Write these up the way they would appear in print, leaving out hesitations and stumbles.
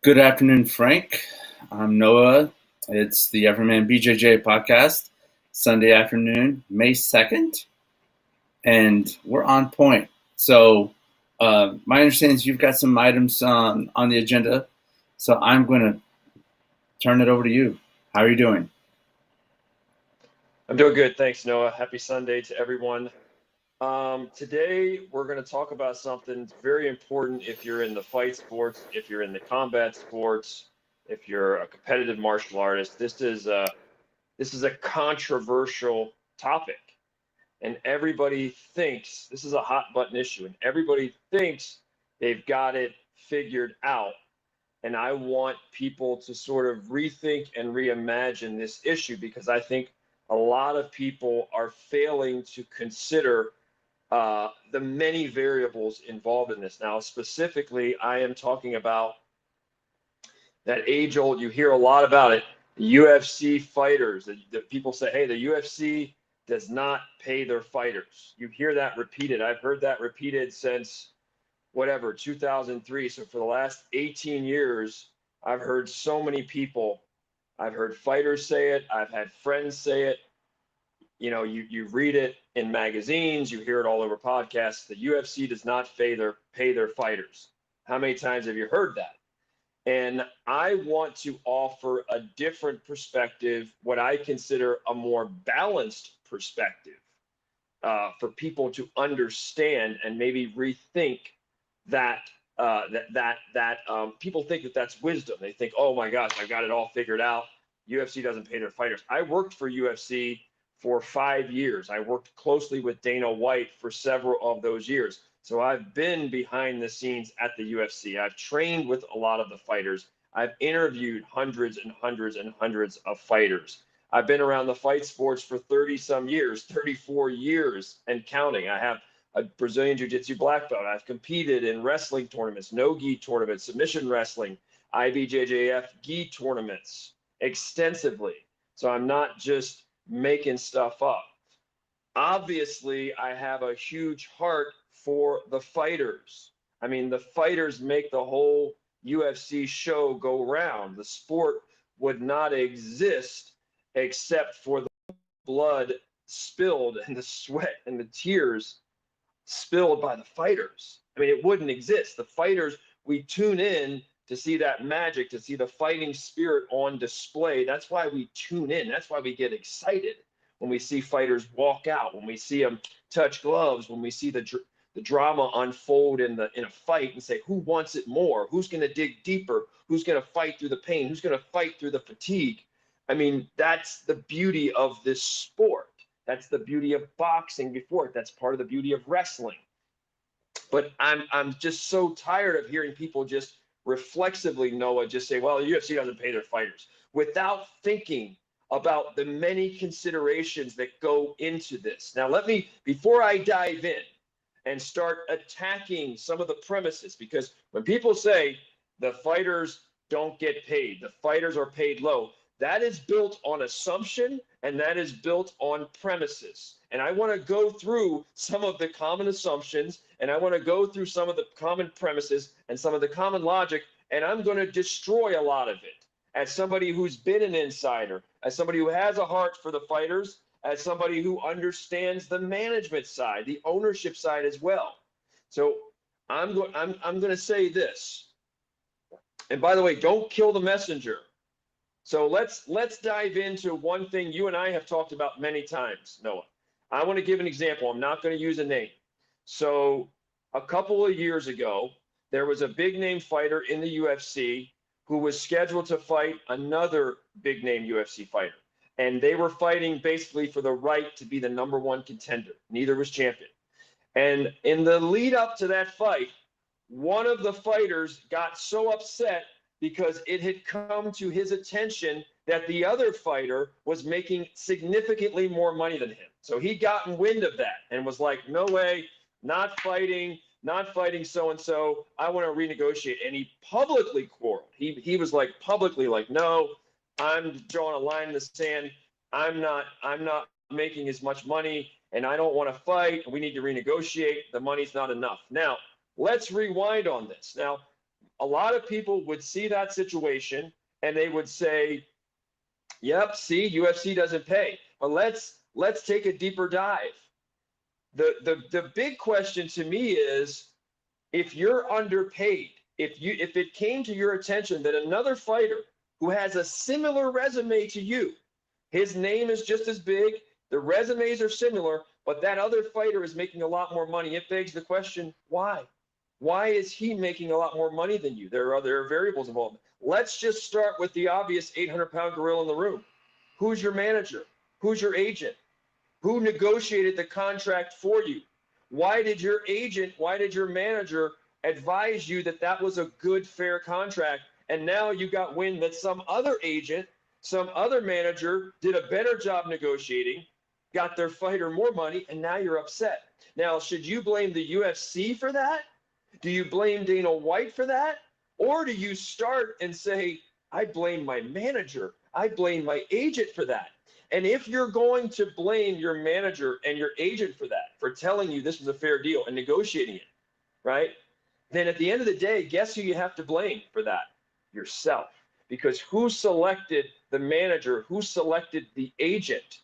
Good afternoon, Frank. I'm Noah. It's the Everyman BJJ podcast, Sunday afternoon, May 2nd, and we're on point. So, my understanding is you've got some items on the agenda, so I'm going to turn it over to you. How are you doing? I'm doing good. Thanks, Noah. Happy Sunday to everyone. Today, we're going to talk about something very important if you're in the fight sports, if you're in the combat sports, if you're a competitive martial artist. This is a controversial topic, and everybody thinks this is a hot button issue, and everybody thinks they've got it figured out. And I want people to sort of rethink and reimagine this issue because I think a lot of people are failing to consider the many variables involved in this. Now, specifically, I am talking about that age old, you hear a lot about it, the UFC fighters. The people say, hey, the UFC does not pay their fighters. You hear that repeated. I've heard that repeated since whatever, 2003. So for the last 18 years, I've heard so many people. I've heard fighters say it. I've had friends say it. You read it in magazines, you hear it all over podcasts. The UFC does not pay their fighters. How many times have you heard that? And I want to offer a different perspective, what I consider a more balanced perspective, for people to understand and maybe rethink that. People think that that's wisdom. They think, oh my gosh, I've got it all figured out. UFC doesn't pay their fighters. I worked for UFC for 5 years. I worked closely with Dana White for several of those years. So I've been behind the scenes at the UFC. I've trained with a lot of the fighters. I've interviewed hundreds and hundreds and hundreds of fighters. I've been around the fight sports for 30 some years, 34 years and counting. I have a Brazilian Jiu-Jitsu black belt. I've competed in wrestling tournaments, no-gi tournaments, submission wrestling, IBJJF gi tournaments extensively. So I'm not just making stuff up. Obviously, I have a huge heart for the fighters. I mean, the fighters make the whole UFC show go round. The sport would not exist except for the blood spilled and the sweat and the tears spilled by the fighters. I mean, it wouldn't exist. The fighters, we tune in to see that magic, to see the fighting spirit on display. That's why we tune in. That's why we get excited when we see fighters walk out, when we see them touch gloves, when we see the drama unfold in a fight and say, who wants it more? Who's going to dig deeper? Who's going to fight through the pain? Who's going to fight through the fatigue? I mean, that's the beauty of this sport. That's the beauty of boxing before it. That's part of the beauty of wrestling. But I'm just so tired of hearing people just reflexively, Noah, just say, well, the UFC doesn't pay their fighters, without thinking about the many considerations that go into this. Now, before I dive in and start attacking some of the premises, because when people say the fighters don't get paid, the fighters are paid low, that is built on assumption and that is built on premises. And I want to go through some of the common assumptions and I want to go through some of the common premises and some of the common logic, and I'm going to destroy a lot of it. As somebody who's been an insider, as somebody who has a heart for the fighters, as somebody who understands the management side, the ownership side as well. So I'm going to say this. And by the way, don't kill the messenger. So let's dive into one thing you and I have talked about many times, Noah. I want to give an example. I'm not going to use a name. So a couple of years ago, there was a big name fighter in the UFC who was scheduled to fight another big name UFC fighter. And they were fighting basically for the right to be the number one contender. Neither was champion. And in the lead up to that fight, one of the fighters got so upset because it had come to his attention that the other fighter was making significantly more money than him. So he'd gotten wind of that and was like, no way, not fighting so-and-so. I want to renegotiate. And he publicly quarreled. He was like publicly like, no, I'm drawing a line in the sand. I'm not making as much money and I don't want to fight. We need to renegotiate. The money's not enough. Now, let's rewind on this. Now, a lot of people would see that situation and they would say, yep, see, UFC doesn't pay. But let's take a deeper dive. The big question to me is, if you're underpaid, if it came to your attention that another fighter who has a similar resume to you, his name is just as big, the resumes are similar, but that other fighter is making a lot more money, it begs the question, why? Why is he making a lot more money than you? There are other variables involved. Let's just start with the obvious 800-pound gorilla in the room. Who's your manager? Who's your agent? Who negotiated the contract for you? Why did your agent, why did your manager advise you that that was a good, fair contract? And now you got wind that some other agent, some other manager did a better job negotiating, got their fighter more money, and now you're upset. Now, should you blame the UFC for that? Do you blame Dana White for that? Or do you start and say, I blame my manager, I blame my agent for that? And if you're going to blame your manager and your agent for that, for telling you this was a fair deal and negotiating it, right? Then at the end of the day, guess who you have to blame for that? Yourself. Because who selected the manager? Who selected the agent?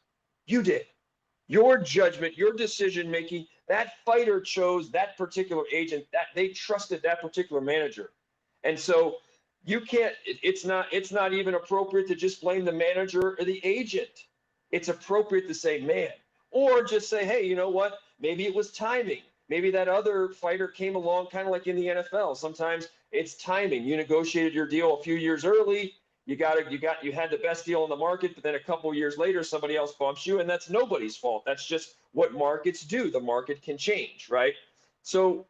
You did. Your judgment, your decision making, that fighter chose that particular agent, that they trusted that particular manager. And so you can't, it's not even appropriate to just blame the manager or the agent. It's appropriate to say, man, or just say, hey, you know what? Maybe it was timing. Maybe that other fighter came along, kind of like in the NFL. Sometimes it's timing. You negotiated your deal a few years early. You had the best deal on the market, but then a couple of years later, somebody else bumps you, and that's nobody's fault. That's just what markets do. The market can change, right? So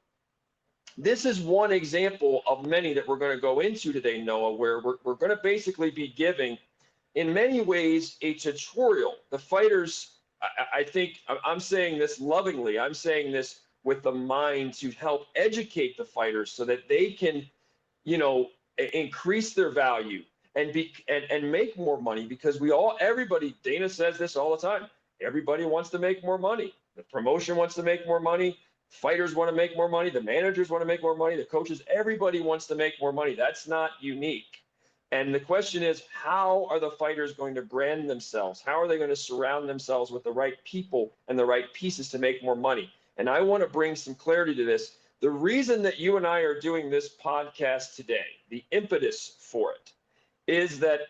this is one example of many that we're going to go into today, Noah, where we're going to basically be giving, in many ways, a tutorial. The fighters, I think, I'm saying this lovingly, I'm saying this with the mind to help educate the fighters so that they can, increase their value and make more money, because everybody, Dana says this all the time, everybody wants to make more money. The promotion wants to make more money. Fighters want to make more money. The managers want to make more money. The coaches, everybody wants to make more money. That's not unique. And the question is, how are the fighters going to brand themselves? How are they going to surround themselves with the right people and the right pieces to make more money? And I want to bring some clarity to this. The reason that you and I are doing this podcast today, the impetus for it, is that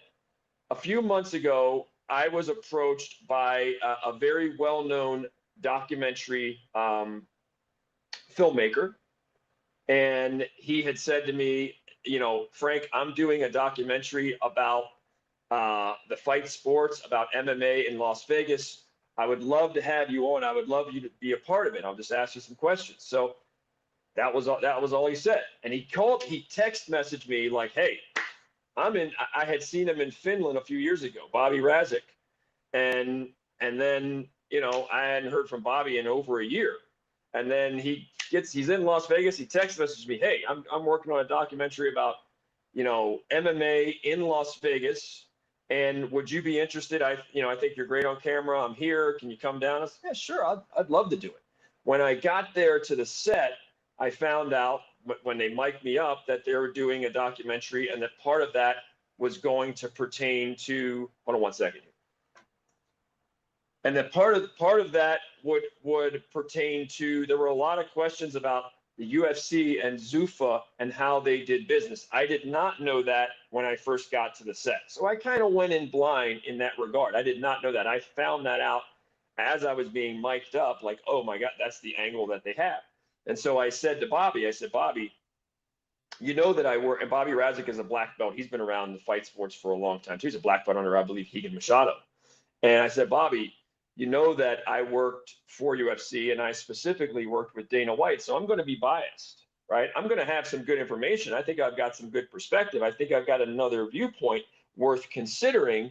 a few months ago, I was approached by a very well-known documentary filmmaker. And he had said to me, Frank, I'm doing a documentary about the fight sports, about MMA in Las Vegas. I would love to have you on. I would love you to be a part of it. I'll just ask you some questions. So that was all he said. And he text messaged me like, hey, I had seen him in Finland a few years ago, Bobby Razik. And then, I hadn't heard from Bobby in over a year. And then he's in Las Vegas. He text messaged me, hey, I'm working on a documentary about, MMA in Las Vegas. And would you be interested? I think you're great on camera. I'm here. Can you come down? I said, yeah, sure. I'd love to do it. When I got there to the set, I found out when they mic'd me up that they were doing a documentary, and that part of that was going to pertain to, hold on one second. And that part of that would pertain to, there were a lot of questions about the UFC and Zuffa and how they did business. I did not know that when I first got to the set. So I kind of went in blind in that regard. I did not know that. I found that out as I was being mic'd up, like, oh my God, that's the angle that they have. And so I said to Bobby, Bobby, you know that I work, and Bobby Razik is a black belt. He's been around the fight sports for a long time too. He's a black belt under, I believe, Keegan Machado. And I said, Bobby, you know that I worked for UFC, and I specifically worked with Dana White, so I'm going to be biased, right? I'm going to have some good information. I think I've got some good perspective. I think I've got another viewpoint worth considering.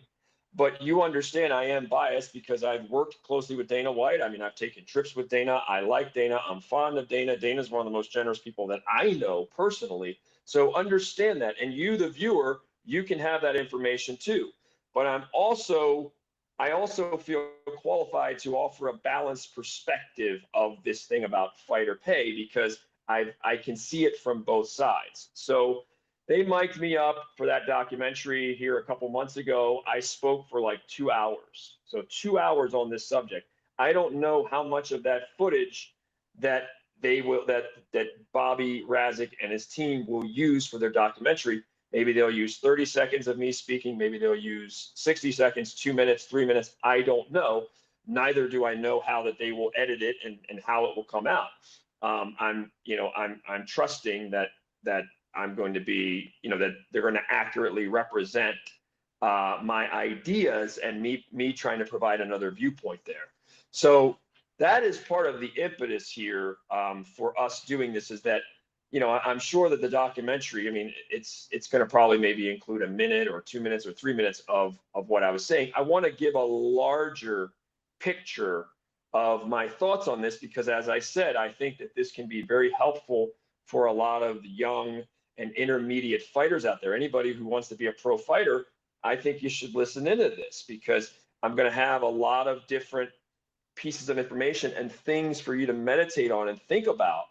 But you understand I am biased because I've worked closely with Dana White. I mean, I've taken trips with Dana. I like Dana. I'm fond of Dana. Dana's one of the most generous people that I know personally. So understand that. And you, the viewer, you can have that information too. But I also feel qualified to offer a balanced perspective of this thing about fighter pay, because I can see it from both sides. So They mic'd me up for that documentary here a couple months ago. I spoke for like 2 hours. So 2 hours on this subject. I don't know how much of that footage that that Bobby Razik and his team will use for their documentary. Maybe they'll use 30 seconds of me speaking. Maybe they'll use 60 seconds, 2 minutes, 3 minutes. I don't know. Neither do I know how that they will edit it and how it will come out. I'm trusting that I'm going to be, that they're going to accurately represent my ideas and me trying to provide another viewpoint there. So that is part of the impetus here for us doing this, is that, I'm sure that the documentary, I mean, it's going to probably maybe include a minute or 2 minutes or 3 minutes of what I was saying. I want to give a larger picture of my thoughts on this, because as I said, I think that this can be very helpful for a lot of young and intermediate fighters out there. Anybody who wants to be a pro fighter, I think you should listen into this, because I'm going to have a lot of different pieces of information and things for you to meditate on and think about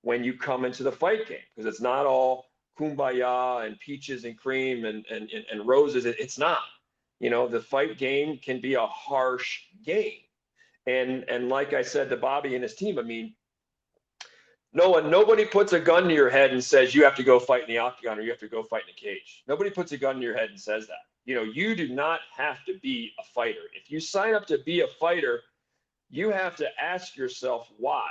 when you come into the fight game, because it's not all kumbaya and peaches and cream and roses. It's not. The fight game can be a harsh game. And like I said to Bobby and his team, I mean, nobody puts a gun to your head and says you have to go fight in the octagon or you have to go fight in a cage. Nobody puts a gun to your head and says that. You do not have to be a fighter. If you sign up to be a fighter, you have to ask yourself why.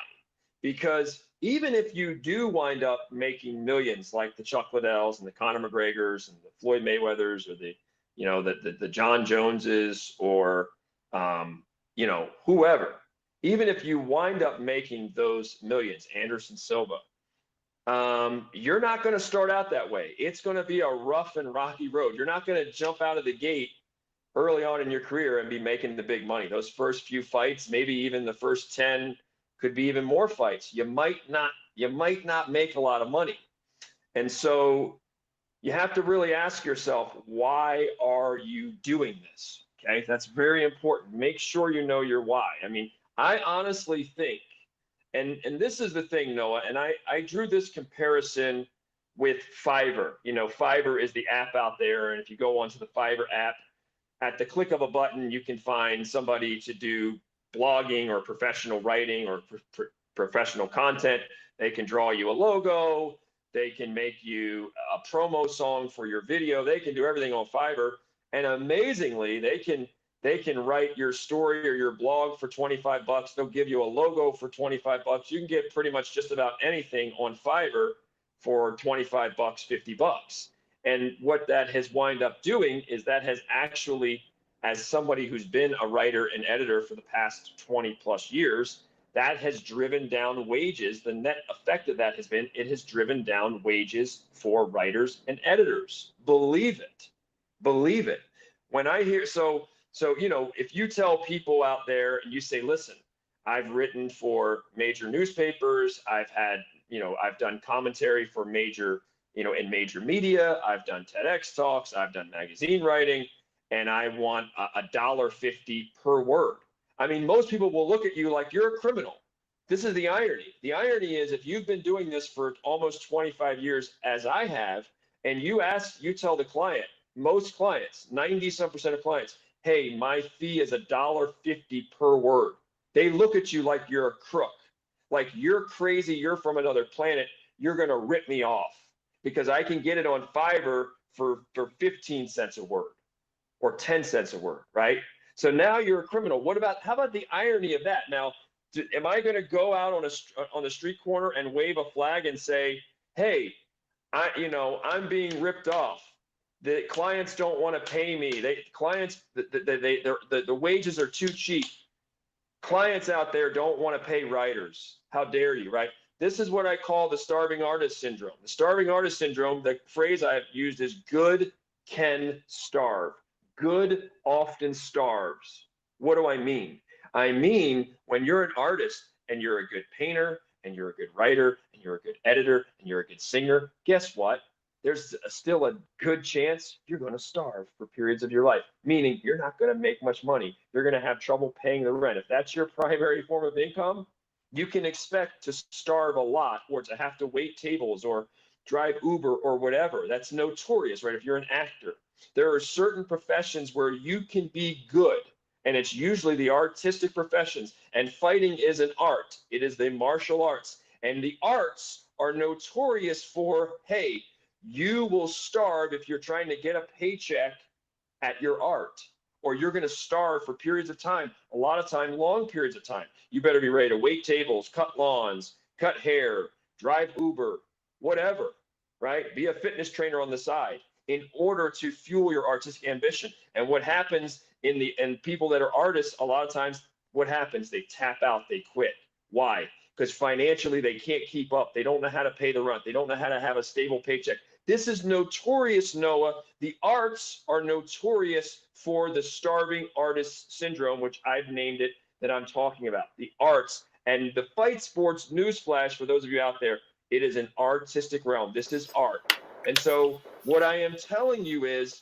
Because even if you do wind up making millions, like the Chuck Liddells and the Conor McGregors and the Floyd Mayweathers, or the John Joneses, or whoever, even if you wind up making those millions, Anderson Silva, you're not going to start out that way. It's going to be a rough and rocky road. You're not going to jump out of the gate early on in your career and be making the big money. Those first few fights, maybe even the first 10, could be even more fights. You might not make a lot of money. And so you have to really ask yourself, why are you doing this? Okay, that's very important. Make sure you know your why. I mean, I honestly think, and this is the thing, Noah, and I drew this comparison with Fiverr. Fiverr is the app out there, and if you go onto the Fiverr app, at the click of a button, you can find somebody to do blogging or professional writing or professional content. They can draw you a logo. They can make you a promo song for your video. They can do everything on Fiverr. And amazingly, they can write your story or your blog for $25. They'll give you a logo for $25. You can get pretty much just about anything on Fiverr for $25, $50. And what that has wind up doing is that has actually, as somebody who's been a writer and editor for the past 20 plus years, that has driven down wages. The net effect of that has been, it has driven down wages for writers and editors. Believe it. Believe it. When I hear, so if you tell people out there and you say, listen, I've written for major newspapers, I've done commentary for major, in major media, I've done TEDx talks, I've done magazine writing, and I want $1.50 per word. I mean, most people will look at you like you're a criminal. This is the irony. The irony is, if you've been doing this for almost 25 years, as I have, and you tell the client, most clients, 90-some% of clients, hey, my fee is $1.50 per word. They look at you like you're a crook, like you're crazy, you're from another planet, you're going to rip me off because I can get it on Fiverr for 15 cents a word or 10 cents a word, right? So now you're a criminal. How about the irony of that? Now, am I going to go out on the street corner and wave a flag and say, hey, I'm being ripped off. The clients don't want to pay me. The wages are too cheap. Clients out there don't want to pay writers. How dare you, right? This is what I call the starving artist syndrome. The starving artist syndrome, the phrase I've used is good can starve. Good often starves. What do I mean? I mean, when you're an artist and you're a good painter and you're a good writer and you're a good editor and you're a good singer, guess what? There's still a good chance you're going to starve for periods of your life, meaning you're not going to make much money. You're going to have trouble paying the rent. If that's your primary form of income, you can expect to starve a lot or to have to wait tables or drive Uber or whatever. That's notorious, right? If you're an actor, there are certain professions where you can be good, and it's usually the artistic professions. And fighting is an art. It is the martial arts. And the arts are notorious for, hey, you will starve if you're trying to get a paycheck at your art, or you're going to starve for periods of time, a lot of time, long periods of time. You better be ready to wait tables, cut lawns, cut hair, drive Uber, whatever, right? Be a fitness trainer on the side in order to fuel your artistic ambition. And what happens and people that are artists, a lot of times what happens, they tap out, they quit. Why? Because financially they can't keep up. They don't know how to pay the rent. They don't know how to have a stable paycheck. This is notorious, Noah. The arts are notorious for the starving artist syndrome, which I've named it, that I'm talking about. The arts and the fight sports, newsflash for those of you out there, it is an artistic realm. This is art. And so what I am telling you is,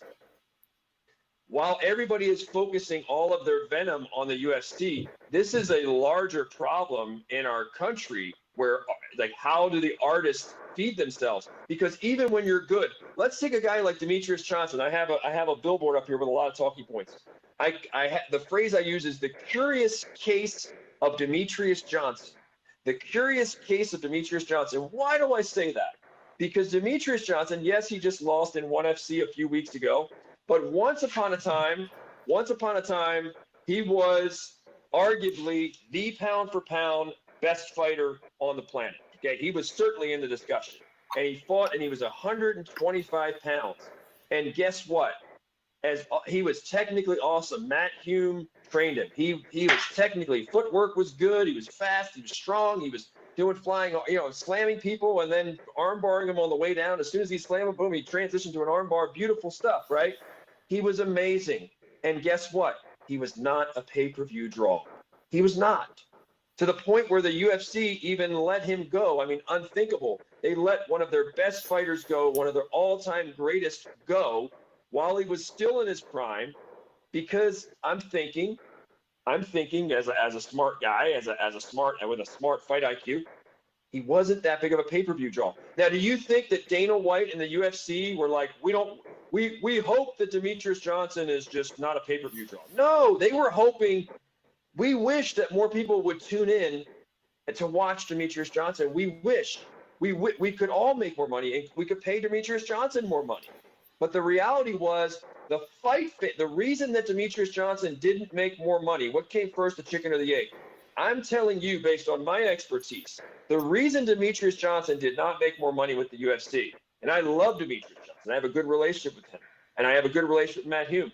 while everybody is focusing all of their venom on the UFC, this is a larger problem in our country where, like, how do the artists feed themselves? Because even when you're good, let's take a guy like Demetrius Johnson. I have a billboard up here with a lot of talking points. The phrase I use is the curious case of Demetrius Johnson. The curious case of Demetrius Johnson. Why do I say that? Because Demetrius Johnson, yes, he just lost in ONE FC a few weeks ago, but once upon a time, he was arguably the pound for pound best fighter on the planet. Okay, he was certainly in the discussion, and he fought, and he was 125 pounds. And guess what? As he was technically awesome. Matt Hume trained him. He was technically, footwork was good. He was fast. He was strong. He was doing flying, slamming people and then arm barring them on the way down. As soon as he slammed him, boom, he transitioned to an arm bar. Beautiful stuff, right? He was amazing. And guess what? He was not a pay-per-view draw. He was not. To the point where the UFC even let him go. I mean, unthinkable. They let one of their best fighters go, one of their all-time greatest go, while he was still in his prime, because I'm thinking as a smart guy, with a smart fight IQ, he wasn't that big of a pay-per-view draw. Now, do you think that Dana White and the UFC were like, we hope that Demetrius Johnson is just not a pay-per-view draw? No, they were hoping. We wish that more people would tune in to watch Demetrius Johnson. We wish we could all make more money and we could pay Demetrius Johnson more money. But the reality was the reason that Demetrius Johnson didn't make more money, what came first, the chicken or the egg? I'm telling you, based on my expertise, the reason Demetrius Johnson did not make more money with the UFC, and I love Demetrius Johnson, I have a good relationship with him, and I have a good relationship with Matt Hume.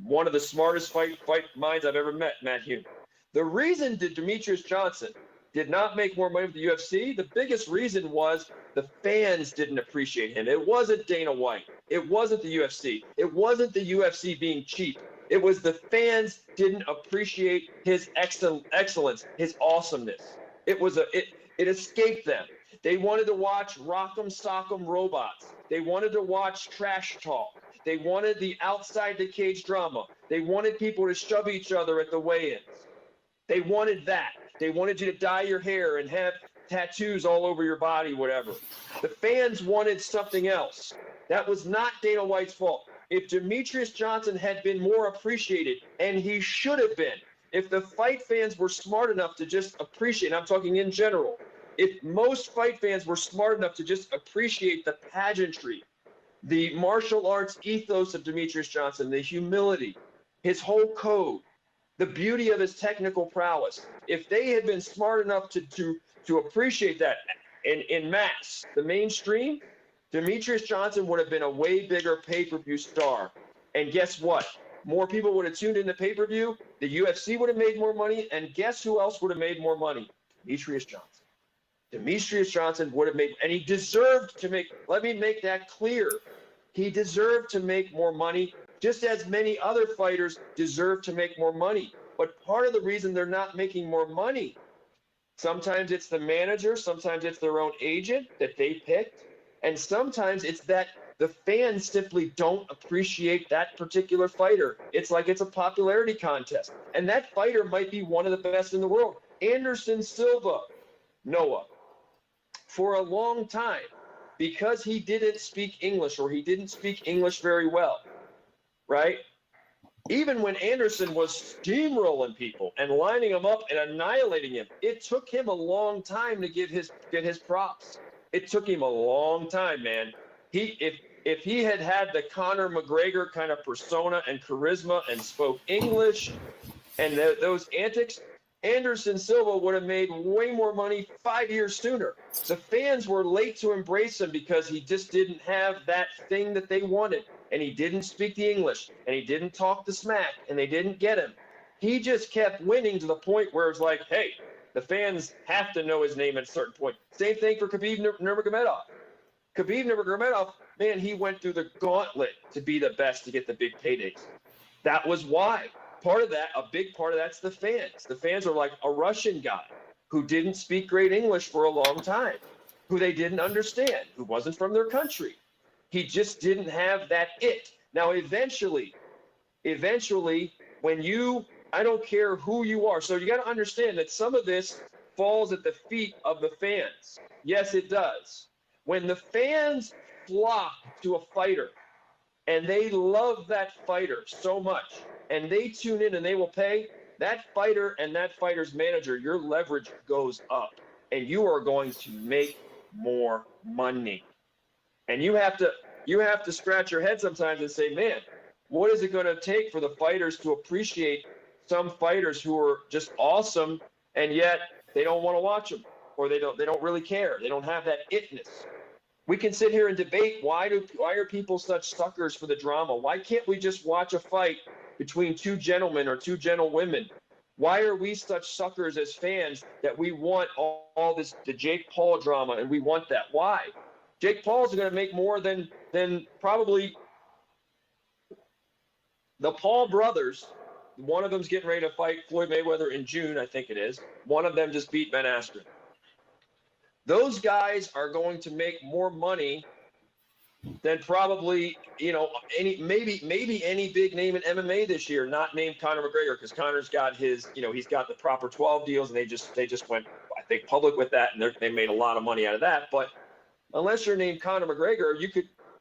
One of the smartest fight minds I've ever met, Matt Hume. The reason that Demetrius Johnson did not make more money with the UFC, the biggest reason was the fans didn't appreciate him. It wasn't Dana White. It wasn't the UFC. It wasn't the UFC being cheap. It was the fans didn't appreciate his excellence, his awesomeness. It escaped them. They wanted to watch rock'em sock'em robots. They wanted to watch trash talk. They wanted the outside the cage drama. They wanted people to shove each other at the weigh-ins. They wanted that. They wanted you to dye your hair and have tattoos all over your body, whatever. The fans wanted something else. That was not Dana White's fault. If Demetrius Johnson had been more appreciated, and he should have been, if the fight fans were smart enough to just appreciate, and I'm talking in general, if most fight fans were smart enough to just appreciate the pageantry, the martial arts ethos of Demetrius Johnson, the humility, his whole code, the beauty of his technical prowess, if they had been smart enough to appreciate that in mass, the mainstream, Demetrius Johnson would have been a way bigger pay-per-view star. And guess what? More people would have tuned into pay-per-view, the UFC would have made more money, and guess who else would have made more money? Demetrius Johnson. Demetrius Johnson would have made, and he deserved to make, let me make that clear. He deserved to make more money, just as many other fighters deserve to make more money. But part of the reason they're not making more money, sometimes it's the manager, sometimes it's their own agent that they picked, and sometimes it's that the fans simply don't appreciate that particular fighter. It's like it's a popularity contest. And that fighter might be one of the best in the world. Anderson Silva, Noah, for a long time, because he didn't speak English, or he didn't speak English very well, right? Even when Anderson was steamrolling people and lining them up and annihilating him, it took him a long time to get his props. It took him a long time, man. If he had the Conor McGregor kind of persona and charisma and spoke English and those antics, Anderson Silva would have made way more money 5 years sooner. The fans were late to embrace him because he just didn't have that thing that they wanted. And he didn't speak the English, and he didn't talk the smack, and they didn't get him. He just kept winning to the point where it's like, hey, the fans have to know his name at a certain point. Same thing for Khabib Nurmagomedov. Khabib Nurmagomedov, man, he went through the gauntlet to be the best, to get the big paydays. That was why. Part of that, a big part of that's the fans. The fans are like a Russian guy who didn't speak great English for a long time, who they didn't understand, who wasn't from their country. He just didn't have that it. Now, eventually, when I don't care who you are. So you got to understand that some of this falls at the feet of the fans. Yes, it does. When the fans flock to a fighter and they love that fighter so much and they tune in and they will pay, that fighter and that fighter's manager, your leverage goes up and you are going to make more money. And you have to scratch your head sometimes and say, man, what is it going to take for the fighters to appreciate some fighters who are just awesome, and yet they don't want to watch them, or they don't really care. They don't have that itness. We can sit here and debate why are people such suckers for the drama? Why can't we just watch a fight between two gentlemen or two gentlewomen? Why are we such suckers as fans that we want all this, the Jake Paul drama, and we want that? Why? Jake Paul's going to make more than probably the Paul brothers. One of them's getting ready to fight Floyd Mayweather in June, I think it is. One of them just beat Ben Askren. Those guys are going to make more money than probably, maybe any big name in MMA this year, not named Conor McGregor, because Conor's got his, he's got the proper 12 deals, and they just went, I think, public with that, and they made a lot of money out of that. But unless you're named Conor McGregor,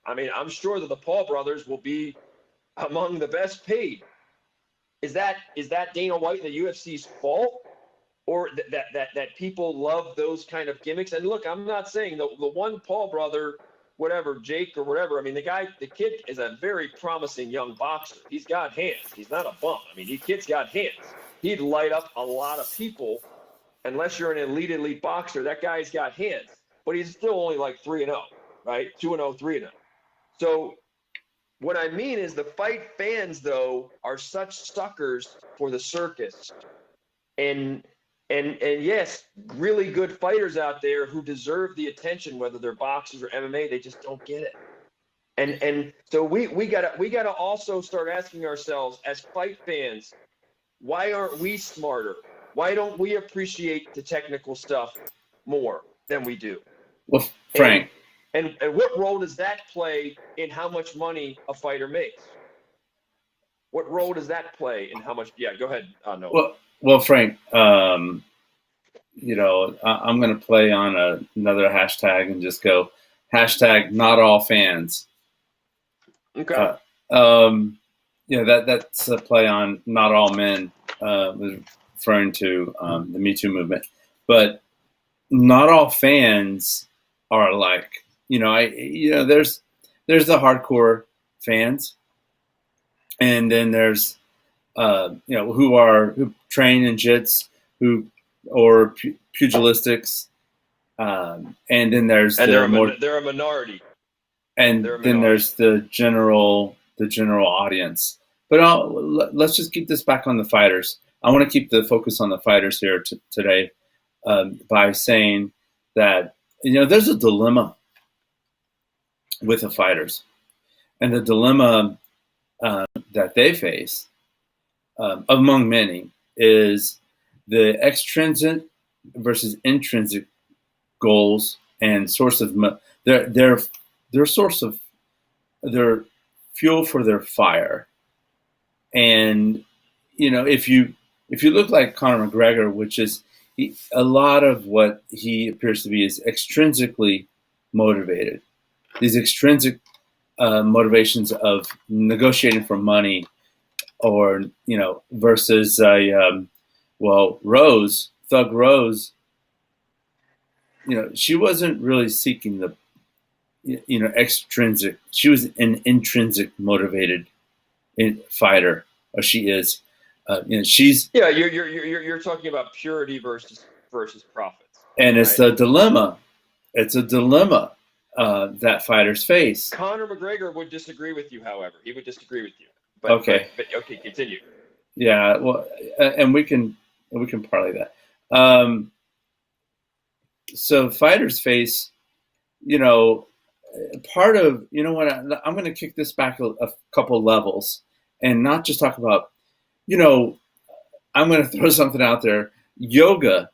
I'm sure that the Paul brothers will be among the best paid. Is that Dana White and the UFC's fault, or that people love those kind of gimmicks? And look, I'm not saying the one Paul brother, whatever, Jake or whatever. I mean, the kid is a very promising young boxer. He's got hands. He's not a bum. I mean, the kid's got hands. He'd light up a lot of people. Unless you're an elite boxer, that guy's got hands. But he's still only like 3-0, right? 2-0, 3-0. So what I mean is the fight fans, though, are such suckers for the circus. And yes, really good fighters out there who deserve the attention, whether they're boxers or MMA, they just don't get it. And so we gotta also start asking ourselves as fight fans, why aren't we smarter? Why don't we appreciate the technical stuff more than we do? Well, Frank. And what role does that play in how much money a fighter makes? What role does that play in how much? Yeah, go ahead, Noah. Well, Frank, I'm going to play on another hashtag and just go hashtag not all fans. Okay. That's a play on not all men, referring to the Me Too movement. But not all fans are like, there's the hardcore fans, and then there's who train in jits, or pugilistics, and then there's they're a minority, and then there's the general audience. But let's just keep this back on the fighters. I want to keep the focus on the fighters here today, by saying that there's a dilemma with the fighters, and the dilemma that they face, among many, is the extrinsic versus intrinsic goals and source of their source of their fuel for their fire. And if you look like Conor McGregor, which is a lot of what he appears to be is extrinsically motivated. these extrinsic motivations of negotiating for money, or versus Thug Rose, she wasn't really seeking the extrinsic. She was an intrinsic motivated fighter, or she is. She's You're talking about purity versus profits, and it's right? a dilemma. It's a dilemma that fighters face. Conor McGregor would disagree with you, however. He would disagree with you. But Okay. okay, continue. Yeah, well, and we can parlay that. So fighters face, part of, what, I'm going to kick this back a couple levels and not just talk about, I'm going to throw something out there. Yoga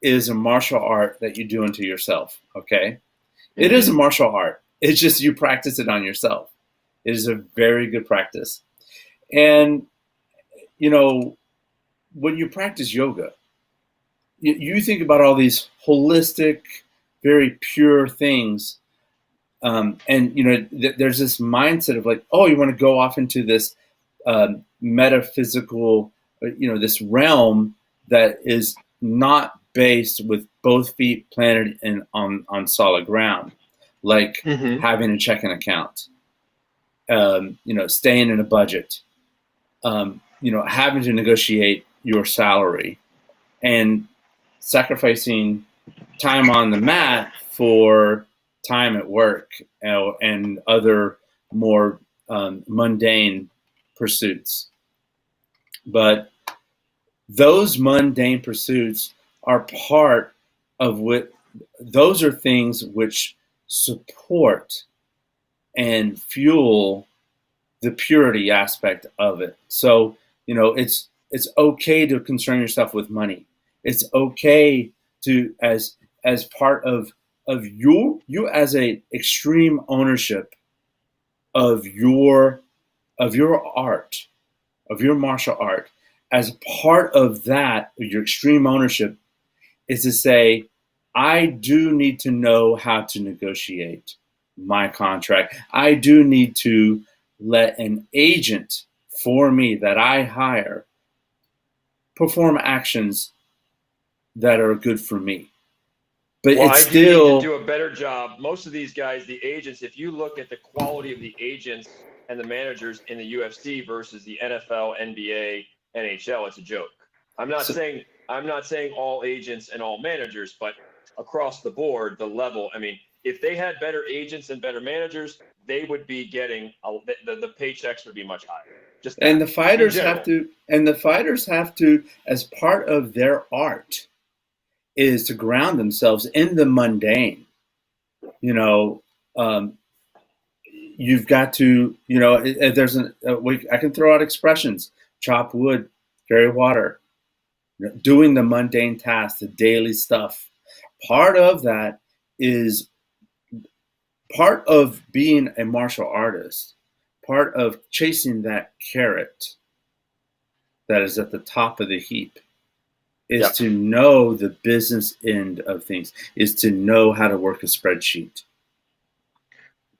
is a martial art that you do unto yourself. Okay. It is a martial art. It's just you practice it on yourself. It is a very good practice. And, when you practice yoga, you think about all these holistic, very pure things. And, there's this mindset of like, oh, you want to go off into this metaphysical, this realm that is not based with both feet planted on solid ground, like having a checking account, staying in a budget, having to negotiate your salary, and sacrificing time on the mat for time at work, and other more mundane pursuits. But those mundane pursuits are part of what, those are things which support and fuel the purity aspect of it. So, it's okay to concern yourself with money. It's okay to, as part of you as a extreme ownership of your art, of your martial art. As part of that, your extreme ownership is to say, I do need to know how to negotiate my contract. I do need to let an agent for me that I hire perform actions that are good for me. But Well, it's I do need still to do a better job. Most of these guys, the agents, if you look at the quality of the agents and the managers in the UFC versus the NFL, NBA, NHL, it's a joke. I'm not saying all agents and all managers, but across the board, the level. I mean, if they had better agents and better managers, they would be getting the paychecks would be much higher. Just that, and the fighters have to, as part of their art, is to ground themselves in the mundane. You've got to, I can throw out expressions: chop wood, carry water, doing the mundane tasks, the daily stuff. Part of that is part of being a martial artist, part of chasing that carrot that is at the top of the heap, is to know the business end of things, is to know how to work a spreadsheet,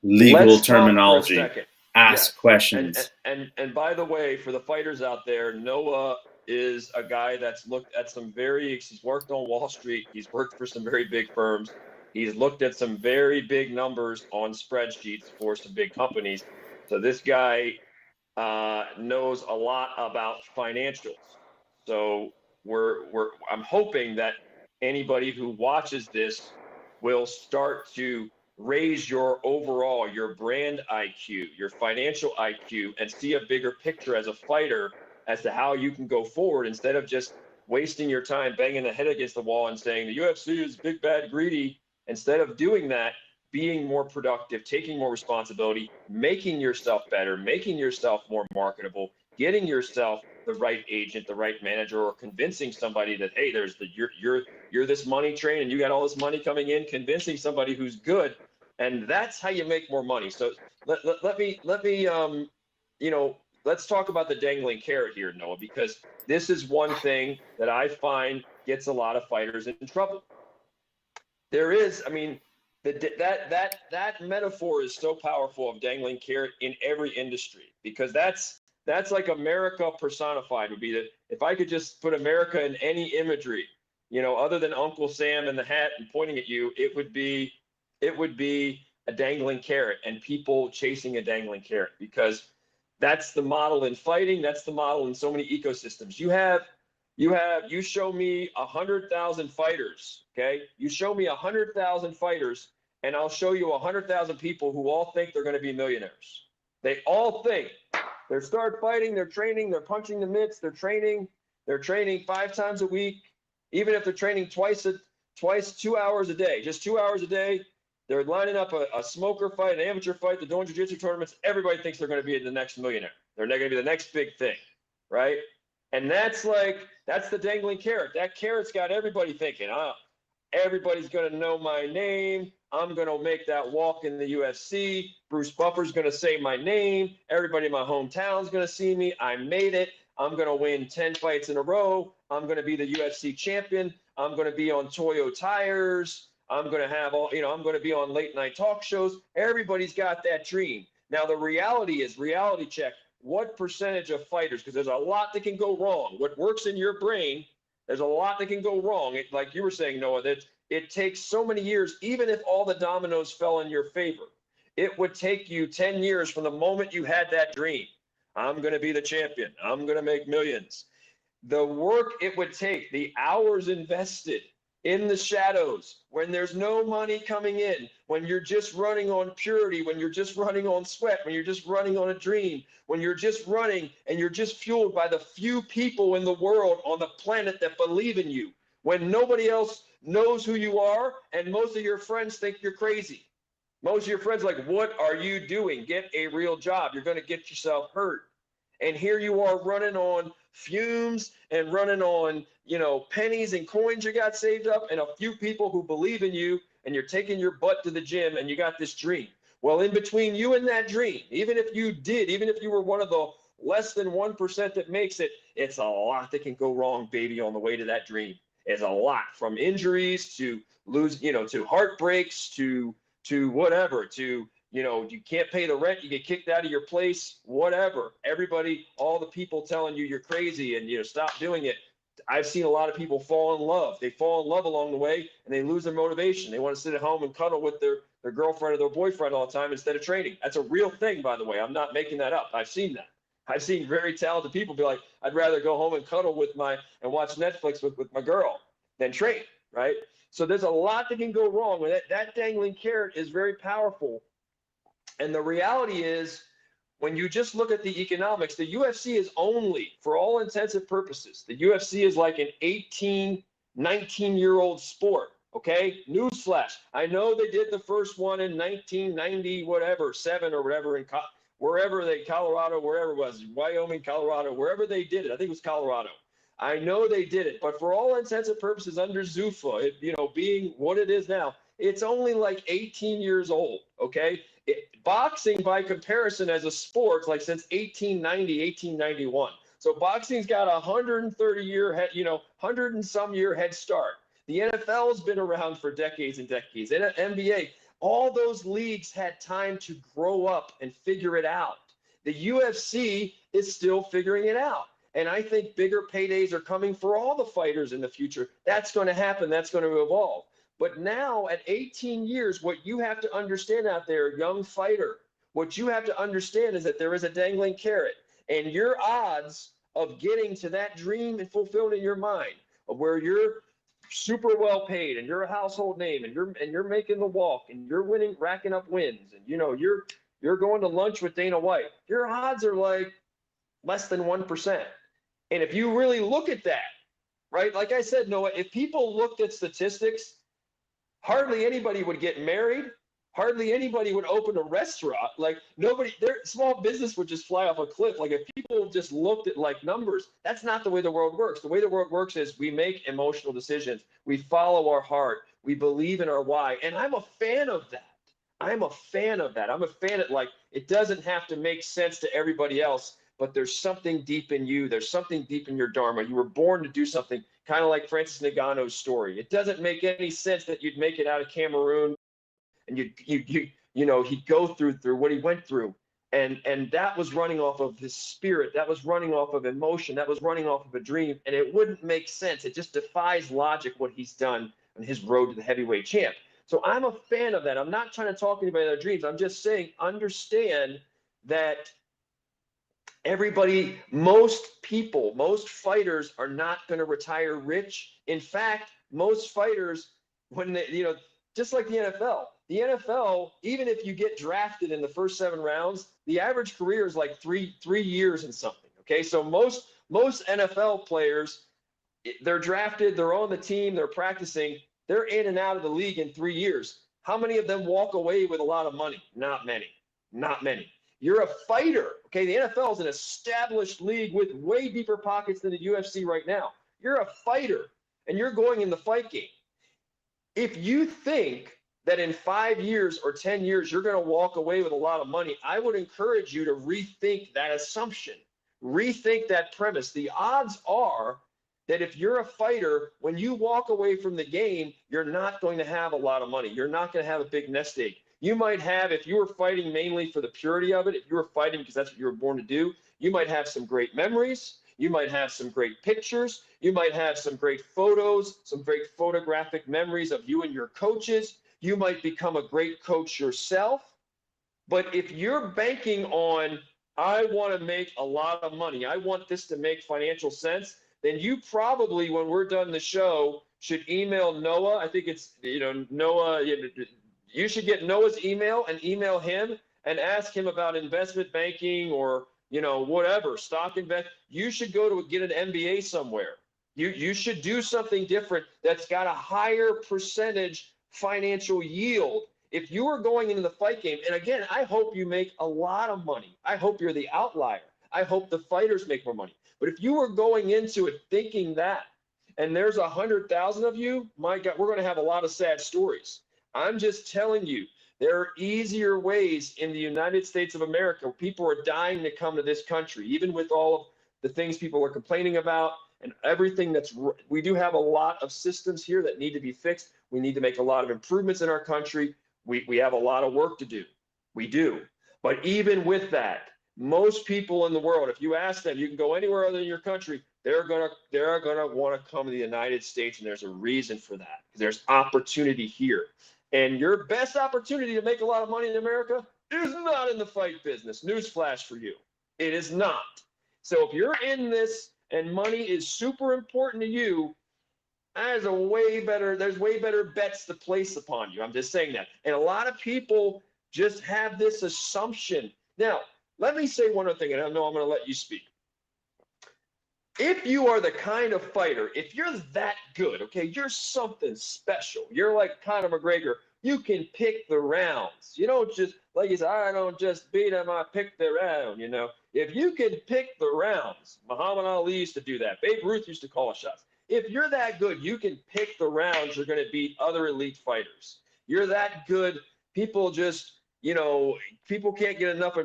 legal terminology, ask questions. And by the way, for the fighters out there, Noah is a guy that's looked at he's worked on Wall Street. He's worked for some very big firms. He's looked at some very big numbers on spreadsheets for some big companies. So this guy knows a lot about financials. So I'm hoping that anybody who watches this will start to raise your brand IQ, your financial IQ, and see a bigger picture as a fighter as to how you can go forward, instead of just wasting your time banging the head against the wall and saying the UFC is big, bad, greedy. Instead of doing that, being more productive, taking more responsibility, making yourself better, making yourself more marketable, getting yourself the right agent, the right manager, or convincing somebody that, hey, you're this money train and you got all this money coming in, convincing somebody who's good. And that's how you make more money. So let me let's talk about the dangling carrot here, Noah, because this is one thing that I find gets a lot of fighters in trouble. There That metaphor is so powerful of dangling carrot in every industry, because that's like America personified. Would be that if I could just put America in any imagery, other than Uncle Sam and the hat and pointing at you, it would be a dangling carrot and people chasing a dangling carrot, because that's the model in fighting. That's the model in so many ecosystems. You show me 100,000 fighters, okay? You show me 100,000 fighters, and I'll show you 100,000 people who all think they're going to be millionaires. They all think. They start fighting, they're training, they're punching the mitts, they're training 5 times a week. Even if they're training twice 2 hours a day, just 2 hours a day, they're lining up a smoker fight, an amateur fight, they're doing jiu-jitsu tournaments. Everybody thinks they're going to be the next millionaire. They're going to be the next big thing, right? And that's the dangling carrot. That carrot's got everybody thinking, everybody's going to know my name. I'm going to make that walk in the UFC. Bruce Buffer's going to say my name. Everybody in my hometown's going to see me. I made it. I'm going to win 10 fights in a row. I'm going to be the UFC champion. I'm going to be on Toyo tires. I'm going to have I'm going to be on late night talk shows. Everybody's got that dream. Now, the reality is, reality check, what percentage of fighters, because there's a lot that can go wrong. What works in your brain, there's a lot that can go wrong. Like you were saying, Noah, that it takes so many years, even if all the dominoes fell in your favor, it would take you 10 years from the moment you had that dream. I'm going to be the champion. I'm going to make millions. The work it would take, the hours invested in the shadows, when there's no money coming in, when you're just running on purity, when you're just running on sweat, when you're just running on a dream, when you're just running and you're just fueled by the few people in the world on the planet that believe in you, when nobody else knows who you are and most of your friends think you're crazy. Most of your friends are like, what are you doing? Get a real job. You're going to get yourself hurt. And here you are running on fumes and running on, pennies and coins you got saved up and a few people who believe in you, and you're taking your butt to the gym and you got this dream. Well, in between you and that dream, even if you were one of the less than 1% that makes it, it's a lot that can go wrong, baby, on the way to that dream. It's a lot, from injuries to to heartbreaks to whatever, to you can't pay the rent, you get kicked out of your place, whatever. Everybody, all the people telling you you're crazy and stop doing it. I've seen a lot of people fall in love. They fall in love along the way and they lose their motivation. They want to sit at home and cuddle with their girlfriend or their boyfriend all the time instead of training. That's a real thing, by the way. I'm not making that up. I've seen that. I've seen very talented people be like, I'd rather go home and cuddle and watch Netflix with my girl than train, right? So there's a lot that can go wrong with it. That dangling carrot is very powerful. And the reality is, when you just look at the economics, the UFC is only, for all intents and purposes, the UFC is like an 18, 19-year-old sport, okay? Newsflash. I know they did the first one in 1990, whatever, 7 or whatever, Colorado, wherever it was, Wyoming, Colorado, wherever they did it. I think it was Colorado. I know they did it, but for all intents and purposes, under Zuffa, being what it is now, it's only like 18 years old, okay? Boxing, by comparison, as a sport, like since 1890, 1891. So boxing's got a 130-year head, 100 and some year head start. The NFL has been around for decades and decades. And NBA, all those leagues had time to grow up and figure it out. The UFC is still figuring it out. And I think bigger paydays are coming for all the fighters in the future. That's going to happen. That's going to evolve. But now at 18 years, what you have to understand out there, young fighter, what you have to understand is that there is a dangling carrot. And your odds of getting to that dream and fulfilled in your mind, of where you're super well paid and you're a household name and you're making the walk and you're winning, racking up wins, and you're going to lunch with Dana White, your odds are like less than 1%. And if you really look at that, right, like I said, Noah, if people looked at statistics, hardly anybody would get married. Hardly anybody would open a restaurant. Like their small business would just fly off a cliff. Like if people just looked at like numbers, that's not the way the world works. The way the world works is we make emotional decisions. We follow our heart. We believe in our why. And I'm a fan of that. I'm a fan of that. I'm a fan of it doesn't have to make sense to everybody else, but there's something deep in you. There's something deep in your dharma. You were born to do something, kind of like Francis Ngannou's story. It doesn't make any sense that you'd make it out of Cameroon and he'd go through what he went through. And that was running off of his spirit. That was running off of emotion. That was running off of a dream. And it wouldn't make sense. It just defies logic what he's done on his road to the heavyweight champ. So I'm a fan of that. I'm not trying to talk anybody their dreams. I'm just saying, understand that most people, most fighters are not going to retire rich. In fact, most fighters, when they, just like the NFL, even if you get drafted in the first 7 rounds, the average career is like three years and something. Okay, so most NFL players, they're drafted, they're on the team, they're practicing, they're in and out of the league in 3 years. How many of them walk away with a lot of money? Not many. Not many. You're a fighter. Okay, the NFL is an established league with way deeper pockets than the UFC right now. You're a fighter, and you're going in the fight game. If you think that in 5 years or 10 years you're going to walk away with a lot of money, I would encourage you to rethink that assumption, rethink that premise. The odds are that if you're a fighter, when you walk away from the game, you're not going to have a lot of money. You're not going to have a big nest egg. You might have, if you were fighting mainly for the purity of it, if you were fighting because that's what you were born to do, you might have some great memories. You might have some great pictures. You might have some great photos, some great photographic memories of you and your coaches. You might become a great coach yourself. But if you're banking on, I want to make a lot of money, I want this to make financial sense, then you probably, when we're done the show, should email Noah. I think it's, Noah, you should get Noah's email and email him and ask him about investment banking or, whatever, stock invest. You should go to get an MBA somewhere. You should do something different that's got a higher percentage financial yield. If you are going into the fight game, and again, I hope you make a lot of money. I hope you're the outlier. I hope the fighters make more money. But if you were going into it thinking that, and there's 100,000 of you, my God, we're going to have a lot of sad stories. I'm just telling you, there are easier ways in the United States of America. People are dying to come to this country, even with all of the things people are complaining about and everything we do have a lot of systems here that need to be fixed. We need to make a lot of improvements in our country. We have a lot of work to do. We do. But even with that, most people in the world, if you ask them, you can go anywhere other than your country, they're gonna want to come to the United States, and there's a reason for that. There's opportunity here. And your best opportunity to make a lot of money in America is not in the fight business. Newsflash for you. It is not. So if you're in this and money is super important to you, there's way better bets to place upon you. I'm just saying that. And a lot of people just have this assumption. Now, let me say one other thing, and I know I'm going to let you speak. If you are the kind of fighter, if you're that good, okay, you're something special. You're like Conor McGregor. You can pick the rounds. You don't just, like he said, I don't just beat him, I pick the round, If you can pick the rounds, Muhammad Ali used to do that. Babe Ruth used to call shots. If you're that good, you can pick the rounds you're going to beat other elite fighters. You're that good. People just, people can't get enough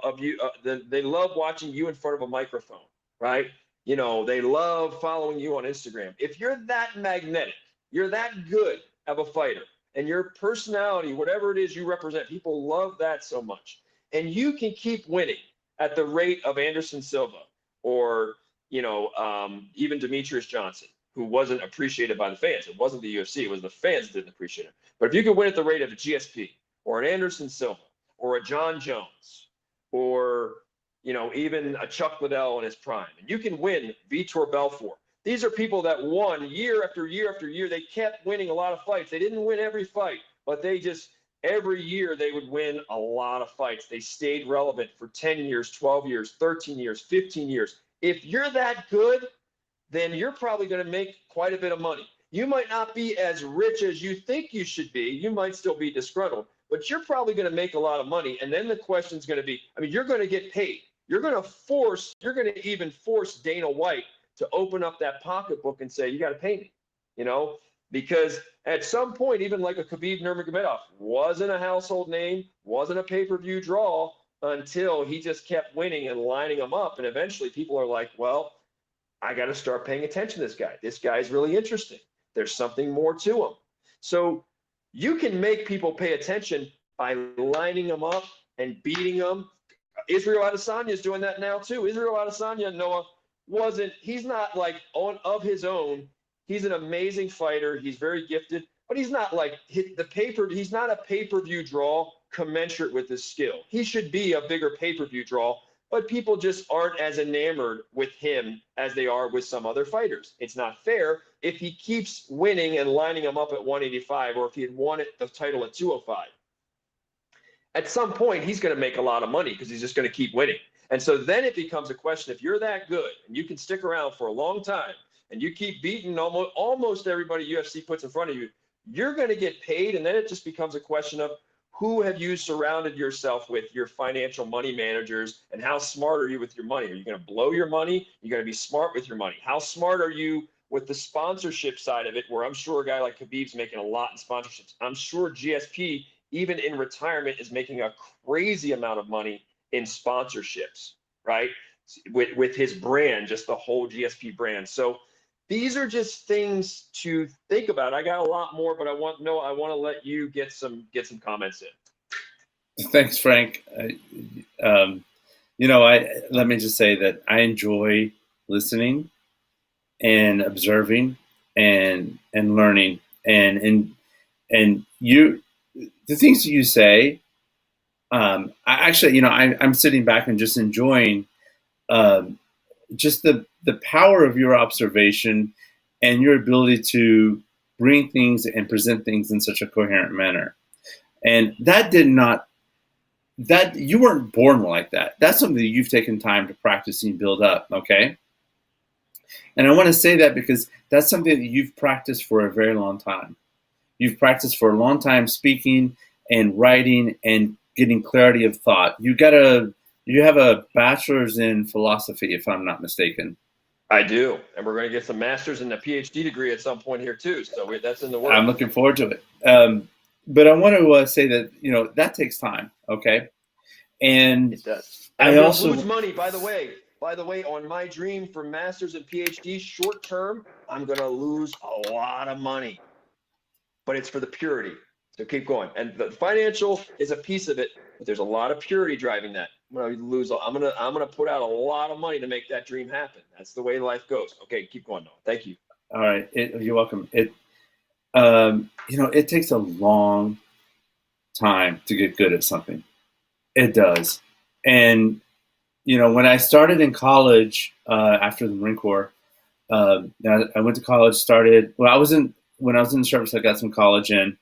of you. They love watching you in front of a microphone, right? They love following you on Instagram. If you're that magnetic, you're that good of a fighter, and your personality, whatever it is you represent, people love that so much. And you can keep winning at the rate of Anderson Silva or, even Demetrius Johnson, who wasn't appreciated by the fans. It wasn't the UFC. It was the fans that didn't appreciate him. But if you could win at the rate of a GSP or an Anderson Silva or a John Jones or, even a Chuck Liddell in his prime, and you can win Vitor Belfort. These are people that won year after year after year. They kept winning a lot of fights. They didn't win every fight, but every year they would win a lot of fights. They stayed relevant for 10 years, 12 years, 13 years, 15 years. If you're that good, then you're probably going to make quite a bit of money. You might not be as rich as you think you should be. You might still be disgruntled, but you're probably going to make a lot of money. And then the question is going to be, you're going to get paid. You're going to even force Dana White to open up that pocketbook and say, you got to pay me, because at some point, even like a Khabib Nurmagomedov wasn't a household name, wasn't a pay-per-view draw until he just kept winning and lining them up. And eventually people are like, well, I got to start paying attention to this guy. This guy's really interesting. There's something more to him. So You can make people pay attention by lining them up and beating them. Israel Adesanya is doing that now too. Israel Adesanya, Noah, he's not like of his own. He's an amazing fighter. He's very gifted, but he's not like he's not a pay-per-view draw commensurate with his skill. He should be a bigger pay-per-view draw, but people just aren't as enamored with him as they are with some other fighters. It's not fair if he keeps winning and lining them up at 185, or if he had won the title at 205. At some point, he's going to make a lot of money because he's just going to keep winning. And so then it becomes a question, if you're that good and you can stick around for a long time and you keep beating almost everybody UFC puts in front of you, you're going to get paid. And then it just becomes a question of who have you surrounded yourself with, your financial money managers, and how smart are you with your money? Are you going to blow your money? You're going to be smart with your money. How smart are you with the sponsorship side of it, where I'm sure a guy like Khabib's making a lot in sponsorships. I'm sure GSP, even in retirement, is making a crazy amount of money in sponsorships, right? With his brand, just the whole GSP brand. So these are just things to think about. I got a lot more, but I want to let you get some comments in. Thanks, Frank. Let me just say that I enjoy listening and observing and learning and you, the things that you say. I'm sitting back and just enjoying just the power of your observation and your ability to bring things and present things in such a coherent manner. And that you weren't born like that. That's something that you've taken time to practice and build up, okay? And I want to say that because that's something that you've practiced for a very long time. You've practiced for a long time speaking and writing and getting clarity of thought. You have a bachelor's in philosophy, if I'm not mistaken. I do, and we're going to get some master's and a PhD degree at some point here too. So that's in the works. I'm looking forward to it. But I want to say that that takes time, okay? And it does. I also lose money, by the way. By the way, on my dream for master's and PhD short term, I'm going to lose a lot of money, but it's for the purity. So keep going. And the financial is a piece of it, but there's a lot of purity driving that. I'm going to put out a lot of money to make that dream happen. That's the way life goes. Okay, keep going, Noah. Thank you. All right, you're welcome. It takes a long time to get good at something. It does. And when I started in college after the Marine Corps, I went to college. When I was in the service, I got some college in,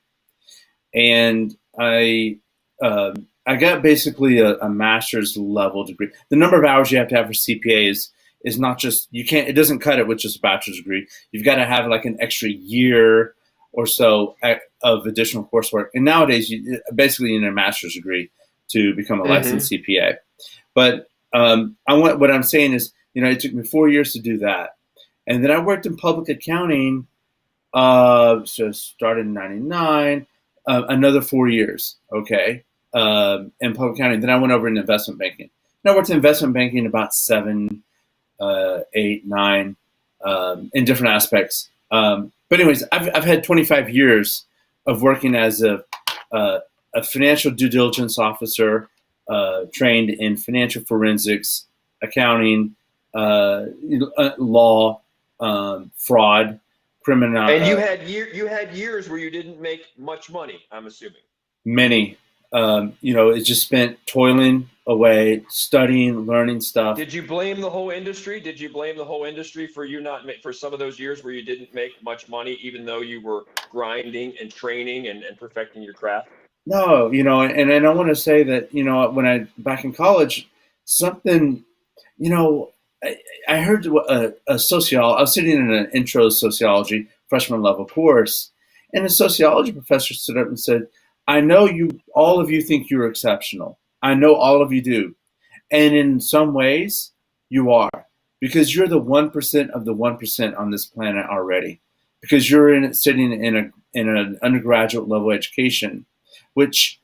and I got basically a master's level degree. The number of hours you have to have for CPA is not just it doesn't cut it with just a bachelor's degree. You've got to have like an extra year or so of additional coursework. And nowadays, basically you need a master's degree to become a licensed CPA. But what I'm saying is, it took me 4 years to do that. And then I worked in public accounting, so started in 99, another 4 years, okay, in public accounting. Then I went over in investment banking. And I worked in investment banking about 7, 8, 9, in different aspects. But anyways, I've had 25 years of working as a financial due diligence officer, trained in financial forensics, accounting, law, fraud, criminal. And you had years where you didn't make much money, I'm assuming. Many. It's just spent toiling away, studying, learning stuff. Did you blame the whole industry? Did you blame the whole industry for you for some of those years where you didn't make much money, even though you were grinding and training and perfecting your craft? No, and I want to say that, when I back in college, something, I heard a sociologist. I was sitting in an intro sociology freshman level course, and a sociology professor stood up and said, I know all of you think you're exceptional. I know all of you do. And in some ways you are, because you're the 1% of the 1% on this planet already, because you're sitting in an undergraduate level education, which,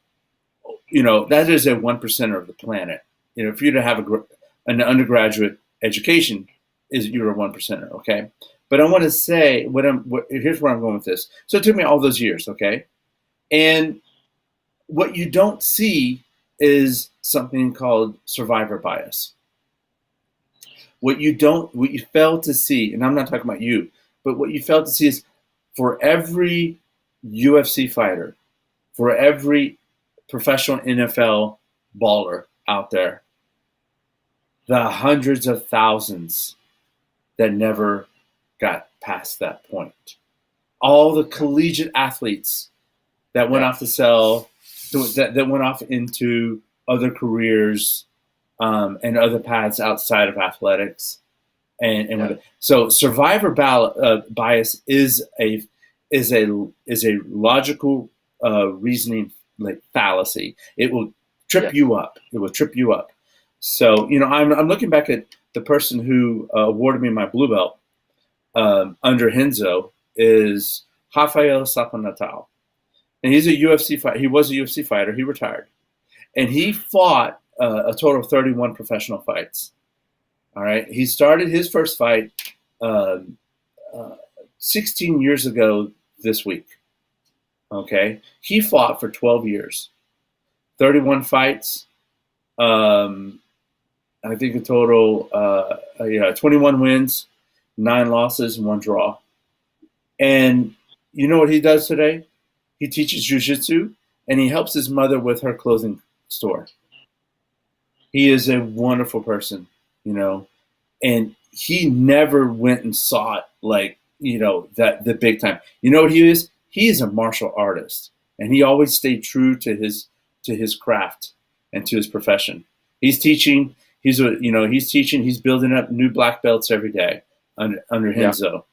that is a 1%er of the planet. For you to have an undergraduate education, you're a 1%er, okay? But I want to say here's where I'm going with this. So it took me all those years, okay? And what you don't see is something called survivor bias. What you fail to see, and I'm not talking about you, but what you fail to see is for every UFC fighter, for every professional NFL baller out there, the hundreds of thousands that never got past that point. All the collegiate athletes that went off to sell, that went off into other careers and other paths outside of athletics. So survivor bias is a logical reasoning like fallacy. It will trip you up. It will trip you up. So I'm looking back at the person who awarded me my blue belt under Henzo is Rafael Sapanatal, and he's a UFC fighter. He was a UFC fighter. He retired, and he fought a total of 31 professional fights. All right. He started his first fight 16 years ago this week. Okay. He fought for 12 years, 31 fights. I think a total, 21 wins, 9 losses, and 1 draw. And you know what he does today? He teaches jiu-jitsu, and he helps his mother with her clothing store. He is a wonderful person, and he never went and sought that the big time. You know what he is? He is a martial artist, and he always stayed true to his craft and to his profession. He's teaching. He's teaching. He's building up new black belts every day under Henzo.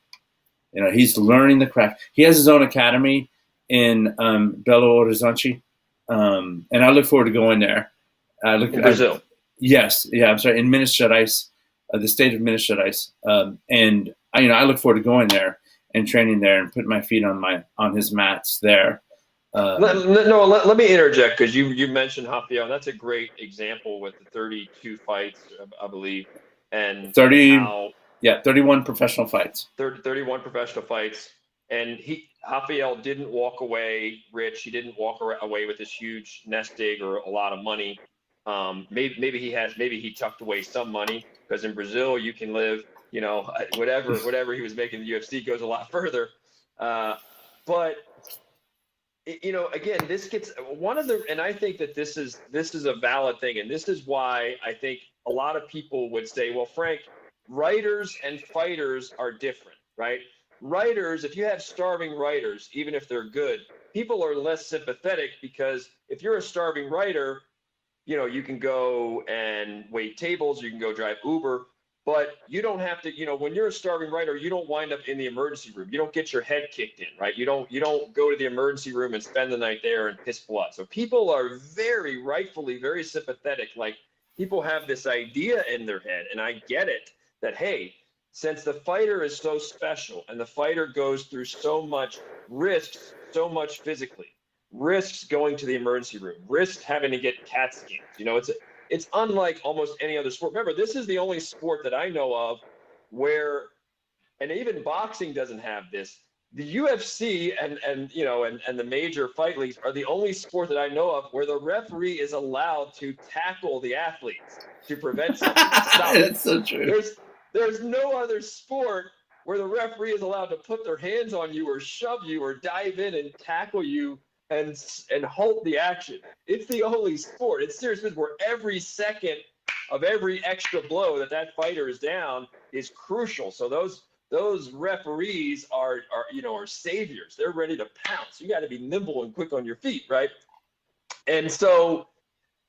He's learning the craft. He has his own academy in Belo Horizonte, and I look forward to going there. In Brazil. Yes, I'm sorry, in Minas Gerais, the state of Minas Gerais, and I look forward to going there and training there and putting my feet on his mats there. Let me interject, because you mentioned Rafael, and that's a great example with the 32 fights, I believe, and 31 professional fights. 31 professional fights, and Rafael didn't walk away rich. He didn't walk away with this huge nest egg or a lot of money. Maybe he tucked away some money, because in Brazil you can live, whatever he was making in the UFC goes a lot further. But again, this gets and I think that this is a valid thing, and this is why I think a lot of people would say, well, Frank, writers and fighters are different, right? Writers, if you have starving writers, even if they're good, people are less sympathetic, because if you're a starving writer, you can go and wait tables, you can go drive Uber, but you don't have to, when you're a starving writer, you don't wind up in the emergency room. You don't get your head kicked in, right? You don't go to the emergency room and spend the night there and piss blood. So people are rightfully very sympathetic. Like, people have this idea in their head, and I get it, that, hey, since the fighter is so special and the fighter goes through so much risks, so much physically, risks going to the emergency room, risks having to get CAT scans. It's unlike almost any other sport. Remember, this is the only sport that I know of where, and even boxing doesn't have this. The UFC and the major fight leagues are the only sport that I know of where the referee is allowed to tackle the athletes to prevent something. That's so true. There's no other sport where the referee is allowed to put their hands on you or shove you or dive in and tackle you and halt the action. It's the only sport. It's seriously where every second of every extra blow that fighter is down is crucial. So those referees are saviors. They're ready to pounce. You got to be nimble and quick on your feet, right? And so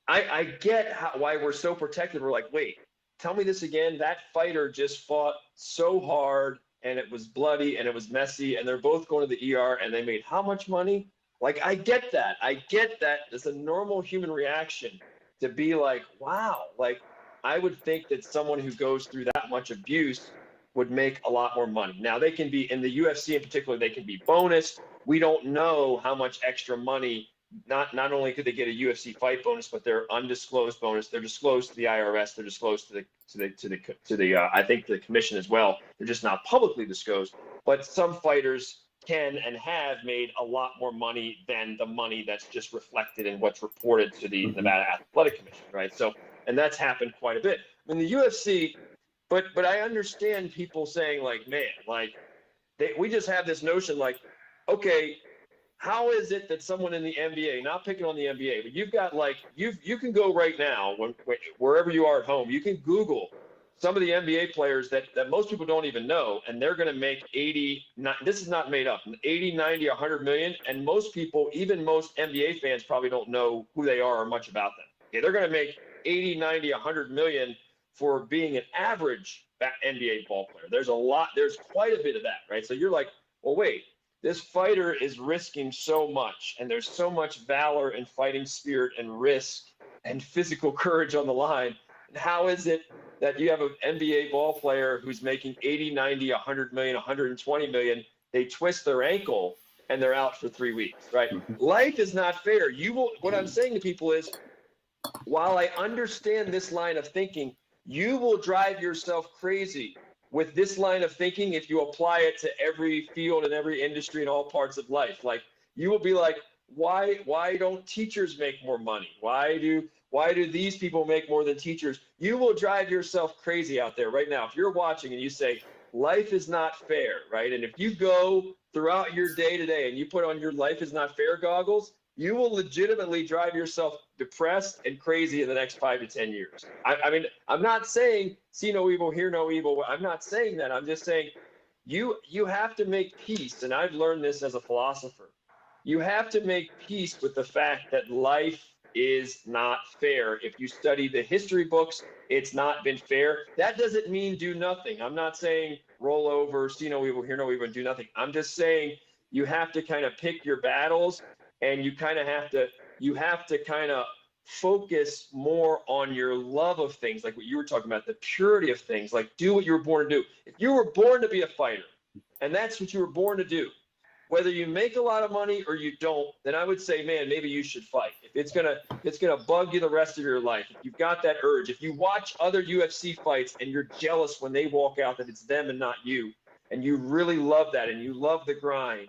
I get why we're so protected. We're like, wait, tell me this again. That fighter just fought so hard, and it was bloody, and it was messy, and they're both going to the ER, and they made how much money? Like, I get that. It's a normal human reaction to be like, wow, like, I would think that someone who goes through that much abuse would make a lot more money. Now, they can be, in the UFC in particular, they can be bonus. We don't know how much extra money. Not only could they get a UFC fight bonus, but they're undisclosed bonus. They're disclosed to the IRS. They're disclosed to the I think the commission as well. They're just not publicly disclosed. But some fighters can and have made a lot more money than the money that's just reflected in what's reported to the Nevada Athletic Commission, right? So, and that's happened quite a bit. In the UFC, but I understand people saying like, man, like we just have this notion like, okay, how is it that someone in the NBA, not picking on the NBA, but you've got like, you can go right now, wherever you are at home, you can Google some of the NBA players that most people don't even know, and they're going to make 80, this is not made up, 80, 90, 100 million, and most people, even most NBA fans, probably don't know who they are or much about them. Okay, they're going to make 80, 90, 100 million for being an average NBA ball player. There's quite a bit of that, right? So you're like, well, wait, this fighter is risking so much, and there's so much valor and fighting spirit and risk and physical courage on the line. And how is it that you have an NBA ball player who's making 80, 90, 100 million, 120 million, they twist their ankle and they're out for 3 weeks, right? Life is not fair. What I'm saying to people is, while I understand this line of thinking, you will drive yourself crazy with this line of thinking if you apply it to every field and every industry in all parts of life. Like, you will be like, why don't teachers make more money? Why do these people make more than teachers? You will drive yourself crazy out there right now. If you're watching and you say, life is not fair, right? And if you go throughout your day to day and you put on your life is not fair goggles, you will legitimately drive yourself depressed and crazy in the next 5 to 10 years. I mean, I'm not saying see no evil, hear no evil. I'm not saying that. I'm just saying you have to make peace. And I've learned this as a philosopher. You have to make peace with the fact that life is not fair. If you study the history books, it's not been fair. That doesn't mean do nothing. I'm not saying roll over, see no evil, hear no evil, and do nothing. I'm just saying you have to kind of pick your battles, and you have to kind of focus more on your love of things, like what you were talking about, the purity of things. Like, do what you were born to do. If you were born to be a fighter, and that's what you were born to do, whether you make a lot of money or you don't, then I would say, man, maybe you should fight. If it's gonna bug you the rest of your life, if you've got that urge, if you watch other UFC fights and you're jealous when they walk out that it's them and not you, and you really love that and you love the grind,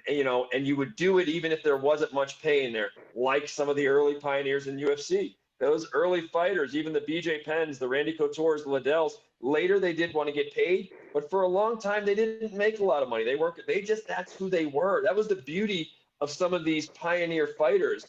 you know, and you would do it even if there wasn't much pay in there, like some of the early pioneers in UFC. Those early fighters, even the BJ Penns, the Randy Couture's, the Liddells, later they did want to get paid, but for a long time they didn't make a lot of money. That's who they were. That was the beauty of some of these pioneer fighters.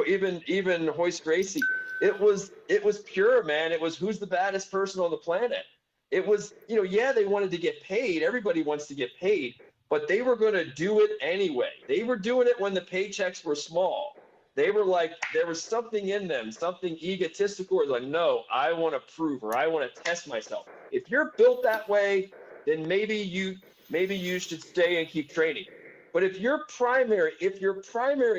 Even Royce Gracie. It was pure, man. It was who's the baddest person on the planet. It was, you know, yeah, they wanted to get paid. Everybody wants to get paid, but they were going to do it anyway. They were doing it when the paychecks were small. They were like, there was something in them, something egotistical, or like, no, I want to prove, or I want to test myself. If you're built that way, then maybe you should stay and keep training. But if your primary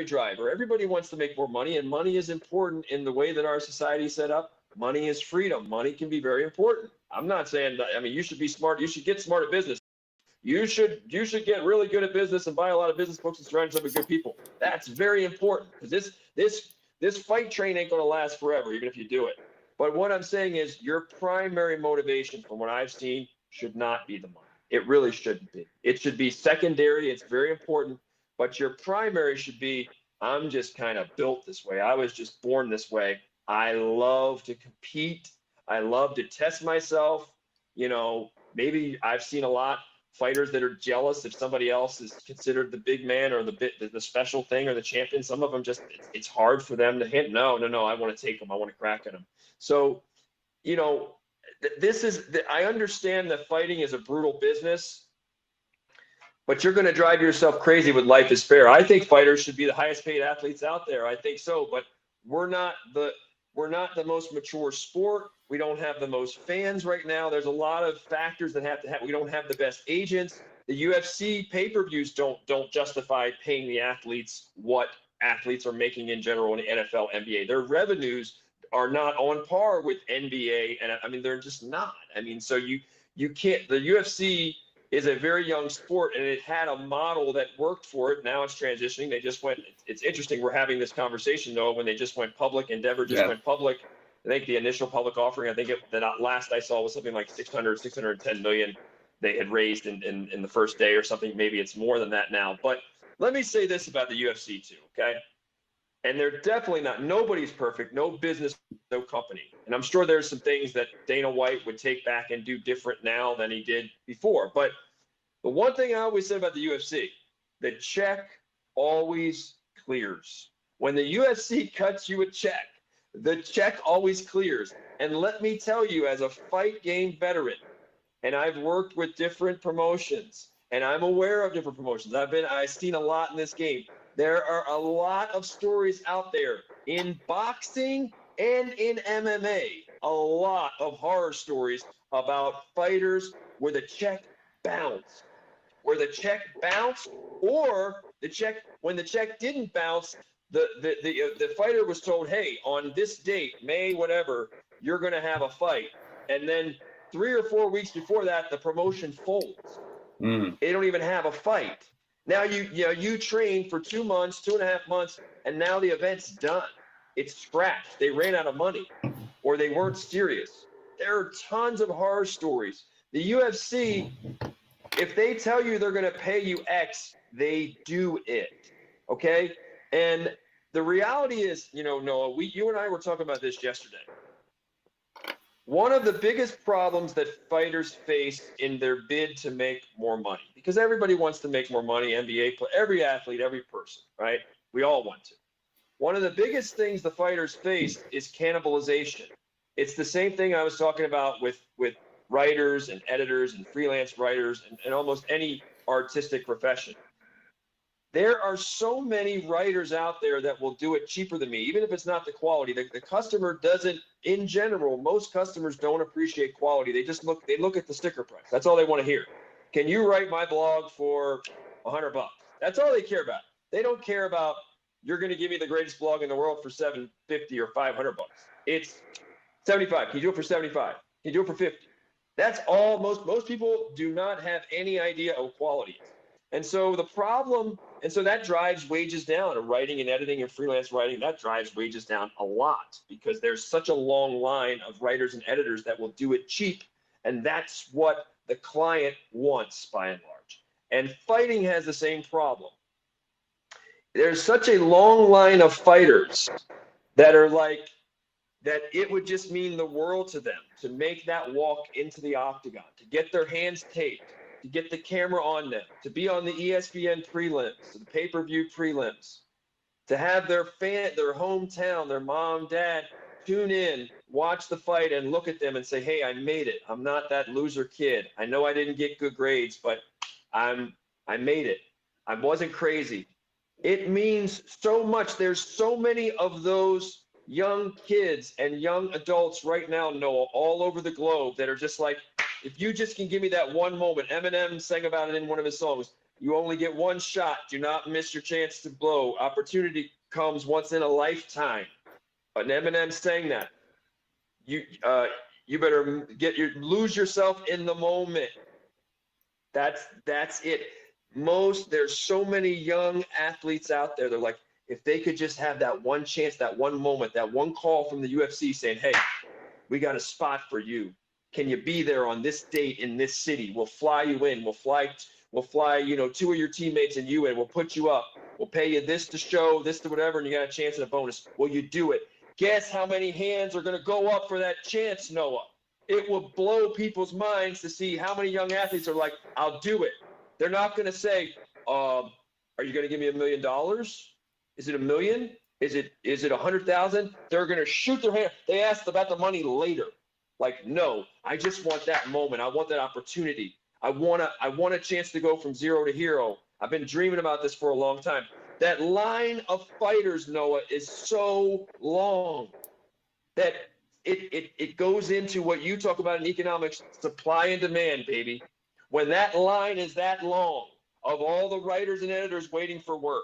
driver, everybody wants to make more money, and money is important in the way that our society is set up. Money is freedom. Money can be very important. I'm not saying that, I mean, you should be smart. You should get smart at business. You should get really good at business and buy a lot of business books and surround yourself with good people. That's very important, because this fight train ain't going to last forever, even if you do it. But what I'm saying is your primary motivation, from what I've seen, should not be the money. It really shouldn't be. It should be secondary. It's very important. But your primary should be, I'm just kind of built this way. I was just born this way. I love to compete. I love to test myself. You know, maybe I've seen a lot fighters that are jealous if somebody else is considered the big man or the special thing or the champion. Some of them just, it's hard for them to hint, no, I want to take them. I want to crack at them. So, you know, I understand that fighting is a brutal business, but you're going to drive yourself crazy with life is fair. I think fighters should be the highest paid athletes out there. I think so, but we're not the most mature sport. We don't have the most fans right now. There's a lot of factors that have to happen. We don't have the best agents. The UFC pay-per-views don't justify paying the athletes what athletes are making in general in the NFL, NBA. Their revenues are not on par with NBA, and I mean, they're just not. I mean, so you can't. The UFC is a very young sport, and it had a model that worked for it. Now it's transitioning. They just went. It's interesting. We're having this conversation though when they just went public. Endeavor just went public. I think the initial public offering, the last I saw was something like 610 million. they had raised in the first day or something. Maybe it's more than that now. But let me say this about the UFC too, okay? And they're definitely not, nobody's perfect, no business, no company. And I'm sure there's some things that Dana White would take back and do different now than he did before. But the one thing I always said about the UFC, the check always clears. When the UFC cuts you a check, the check always clears. And let me tell you, as a fight game veteran, and I've worked with different promotions, and I'm aware of different promotions. I've seen a lot in this game. There are a lot of stories out there in boxing and in MMA, a lot of horror stories about fighters where the check bounced, or when the check didn't bounce, the fighter was told, hey, on this date, May, whatever, you're going to have a fight. And then 3 or 4 weeks before that, the promotion folds. They don't even have a fight. Now you train for 2 months, 2.5 months, and now the event's done. It's scratched. They ran out of money, or they weren't serious. There are tons of horror stories. The UFC, if they tell you they're going to pay you X, they do it. Okay? And the reality is, Noah, you and I were talking about this yesterday. One of the biggest problems that fighters face in their bid to make more money, because everybody wants to make more money, NBA, every athlete, every person, right? We all want to. One of the biggest things the fighters face is cannibalization. It's the same thing I was talking about with writers and editors and freelance writers and almost any artistic profession. There are so many writers out there that will do it cheaper than me, even if it's not the quality. The customer doesn't, in general, most customers don't appreciate quality. They look at the sticker price. That's all they want to hear. Can you write my blog for $100? That's all they care about. They don't care about, you're going to give me the greatest blog in the world for $750 or $500. It's 75. Can you do it for 75? Can you do it for 50? That's all. Most people do not have any idea of quality. And so that drives wages down. And writing and editing and freelance writing, that drives wages down a lot, because there's such a long line of writers and editors that will do it cheap. And that's what the client wants, by and large. And fighting has the same problem. There's such a long line of fighters that are like, that it would just mean the world to them to make that walk into the octagon, to get their hands taped, to get the camera on them, to be on the ESPN prelims, the pay-per-view prelims, to have their hometown, their mom, dad, tune in, watch the fight, and look at them and say, hey, I made it. I'm not that loser kid. I know I didn't get good grades, but I made it. I wasn't crazy. It means so much. There's so many of those young kids and young adults right now, Noah, all over the globe that are just like, if you just can give me that one moment. Eminem sang about it in one of his songs. You only get one shot. Do not miss your chance to blow. Opportunity comes once in a lifetime. And Eminem sang that. You better lose yourself in the moment. That's it. There's so many young athletes out there. They're like, if they could just have that one chance, that one moment, that one call from the UFC saying, hey, we got a spot for you. Can you be there on this date in this city? We'll fly you in. We'll fly, 2 of your teammates and you in. We'll put you up. We'll pay you this to show, this to whatever, and you got a chance and a bonus. Will you do it? Guess how many hands are going to go up for that chance, Noah? It will blow people's minds to see how many young athletes are like, I'll do it. They're not going to say, are you going to give me $1 million? Is it $1 million? Is it 100,000? They're going to shoot their hand. They ask about the money later. Like, no, I just want that moment. I want that opportunity. I want a chance to go from zero to hero. I've been dreaming about this for a long time. That line of fighters, Noah, is so long that it goes into what you talk about in economics, supply and demand, baby. When that line is that long of all the writers and editors waiting for work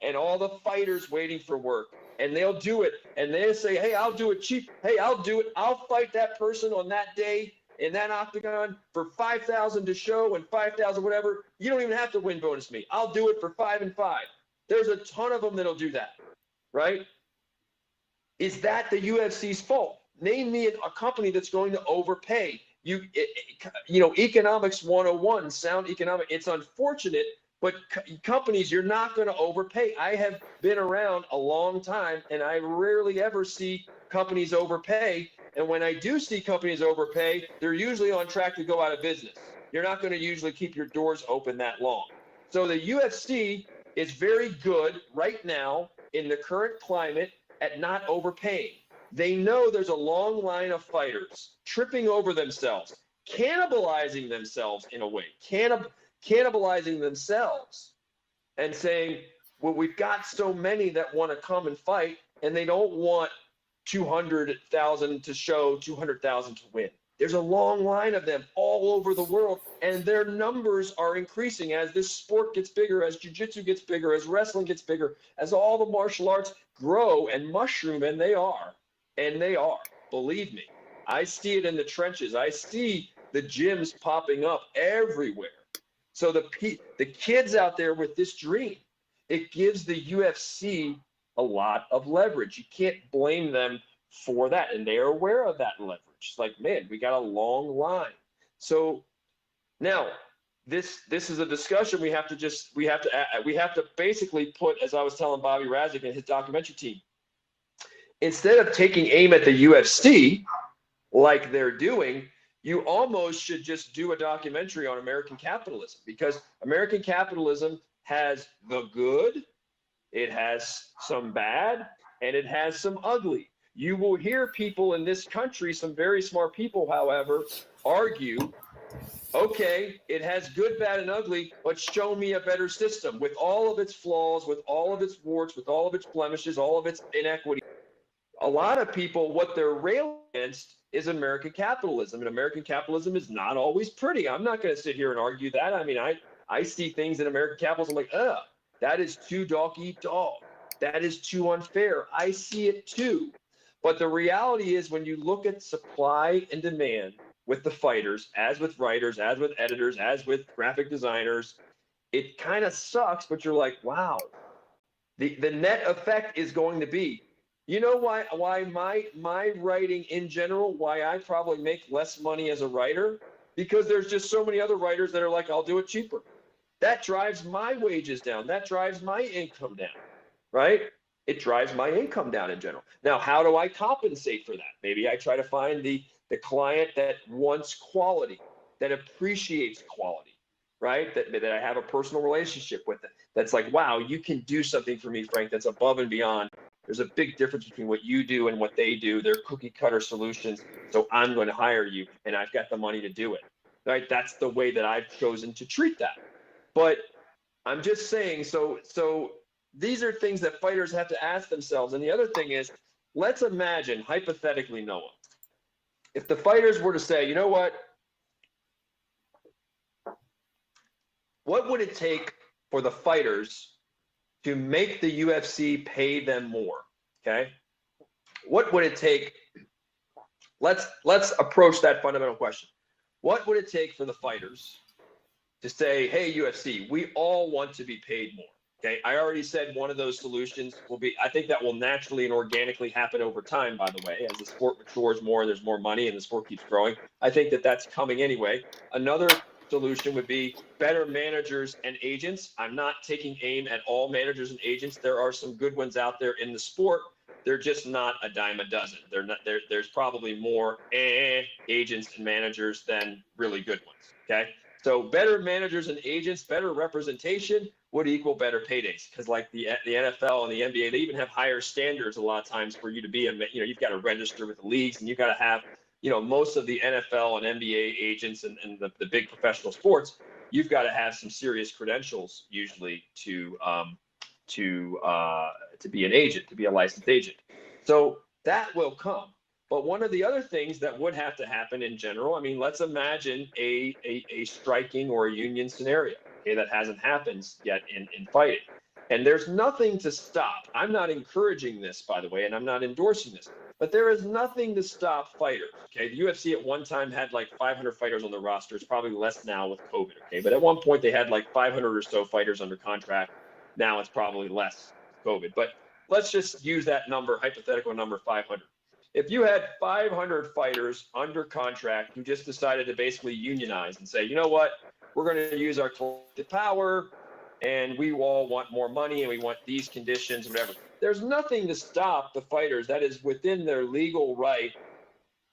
and all the fighters waiting for work, and they'll do it, and they'll say, hey, I'll do it cheap. Hey, I'll do it. I'll fight that person on that day in that octagon for $5,000 to show and $5,000 whatever. You don't even have to win bonus me. I'll do it for $5 and $5. There's a ton of them that'll do that, right? Is that the UFC's fault? Name me a company that's going to overpay. economics 101, sound economic. It's unfortunate, but companies, you're not going to overpay. I have been around a long time, and I rarely ever see companies overpay. And when I do see companies overpay, they're usually on track to go out of business. You're not going to usually keep your doors open that long. So the UFC is very good right now in the current climate at not overpaying. They know there's a long line of fighters tripping over themselves, cannibalizing themselves in a way, cannibalizing themselves and saying, well, we've got so many that want to come and fight, and they don't want 200,000 to show, 200,000 to win. There's a long line of them all over the world, and their numbers are increasing as this sport gets bigger, as jiu-jitsu gets bigger, as wrestling gets bigger, as all the martial arts grow and mushroom, and they are, believe me. I see it in the trenches. I see the gyms popping up everywhere. So the kids out there with this dream, it gives the UFC a lot of leverage. You can't blame them for that, and they are aware of that leverage. It's like, man, we got a long line. So now this is a discussion we have to basically put, as I was telling Bobby Razek and his documentary team, instead of taking aim at the UFC like they're doing, you almost should just do a documentary on American capitalism, because American capitalism has the good, it has some bad, and it has some ugly. You will hear people in this country, some very smart people, however, argue, okay, it has good, bad, and ugly, but show me a better system with all of its flaws, with all of its warts, with all of its blemishes, all of its inequity. A lot of people, what they're railing against is American capitalism, and American capitalism is not always pretty. I'm not going to sit here and argue that. I mean, I see things in American capitalism like, that is too dog eat dog. That is too unfair. I see it too. But the reality is, when you look at supply and demand with the fighters, as with writers, as with editors, as with graphic designers, it kind of sucks, but you're like, wow, the net effect is going to be, you know why my writing in general, why I probably make less money as a writer? Because there's just so many other writers that are like, I'll do it cheaper. That drives my wages down. That drives my income down, right? It drives my income down in general. Now, how do I compensate for that? Maybe I try to find the client that wants quality, that appreciates quality, right? That I have a personal relationship with it. That's like, wow, you can do something for me, Frank, that's above and beyond. There's a big difference between what you do and what they do. They're cookie cutter solutions. So I'm going to hire you, and I've got the money to do it, right? That's the way that I've chosen to treat that. But I'm just saying, so these are things that fighters have to ask themselves. And the other thing is, let's imagine, hypothetically, Noah, if the fighters were to say, you know what would it take for the fighters to make the UFC pay them more? Okay. What would it take? Let's approach that fundamental question. What would it take for the fighters to say, hey, UFC, we all want to be paid more? Okay, I already said one of those solutions will be, I think that will naturally and organically happen over time, by the way, as the sport matures more and there's more money and the sport keeps growing. I think that that's coming anyway. Another solution would be better managers and agents. I'm not taking aim at all managers and agents. There are some good ones out there in the sport. They're just not a dime a dozen. They're not. There's probably more agents and managers than really good ones. Okay, so better managers and agents, better representation would equal better paydays, because like the NFL and the NBA, they even have higher standards a lot of times for you to be you've got to register with the leagues, and you've got to have, most of the NFL and NBA agents and the big professional sports, you've got to have some serious credentials usually to be an agent, to be a licensed agent. So that will come. But one of the other things that would have to happen in general, I mean, let's imagine a striking or a union scenario, okay, that hasn't happened yet in fighting. And there's nothing to stop. I'm not encouraging this, by the way, and I'm not endorsing this, but there is nothing to stop fighters, okay? The UFC at one time had like 500 fighters on the roster. It's probably less now with COVID, okay? But at one point they had like 500 or so fighters under contract. Now it's probably less COVID. But let's just use that number, hypothetical number 500. if you had 500 fighters under contract who just decided to basically unionize and say, you know what, we're going to use our collective power and we all want more money and we want these conditions, whatever. There's nothing to stop the fighters. That is within their legal right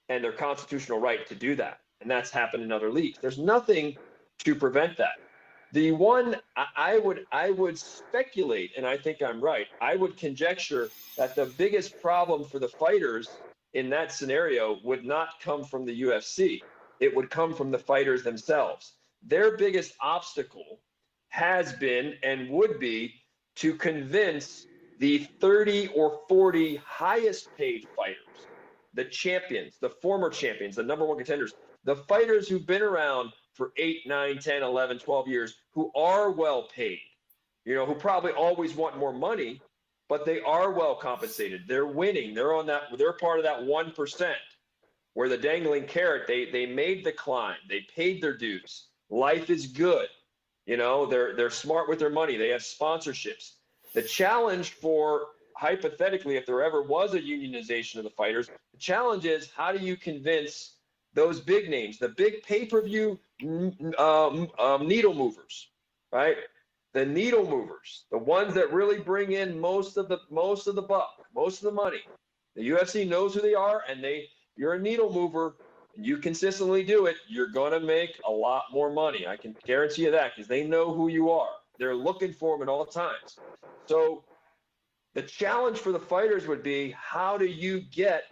and their constitutional right to do that. And that's happened in other leagues. There's nothing to prevent that. The one I would speculate, and I think I'm right, I would conjecture that the biggest problem for the fighters in that scenario would not come from the UFC. It would come from the fighters themselves. Their biggest obstacle has been and would be to convince the 30 or 40 highest paid fighters, the champions, the former champions, the number one contenders, the fighters who've been around for 8, 9, 10, 11, 12 years, who are well paid, you know, who probably always want more money, but they are well compensated. They're winning. They're on that. They're part of that 1% where the dangling carrot, they made the climb. They paid their dues. Life is good. You know, they're smart with their money. They have sponsorships. The challenge for, hypothetically, if there ever was a unionization of the fighters, the challenge is, how do you convince those big names, the big pay-per-view needle movers, right? The needle movers, the ones that really bring in most of the buck, most of the money. The UFC knows who they are, and you're a needle mover, and you consistently do it, you're gonna make a lot more money. I can guarantee you that, because they know who you are. They're looking for them at all times. So the challenge for the fighters would be, how do you get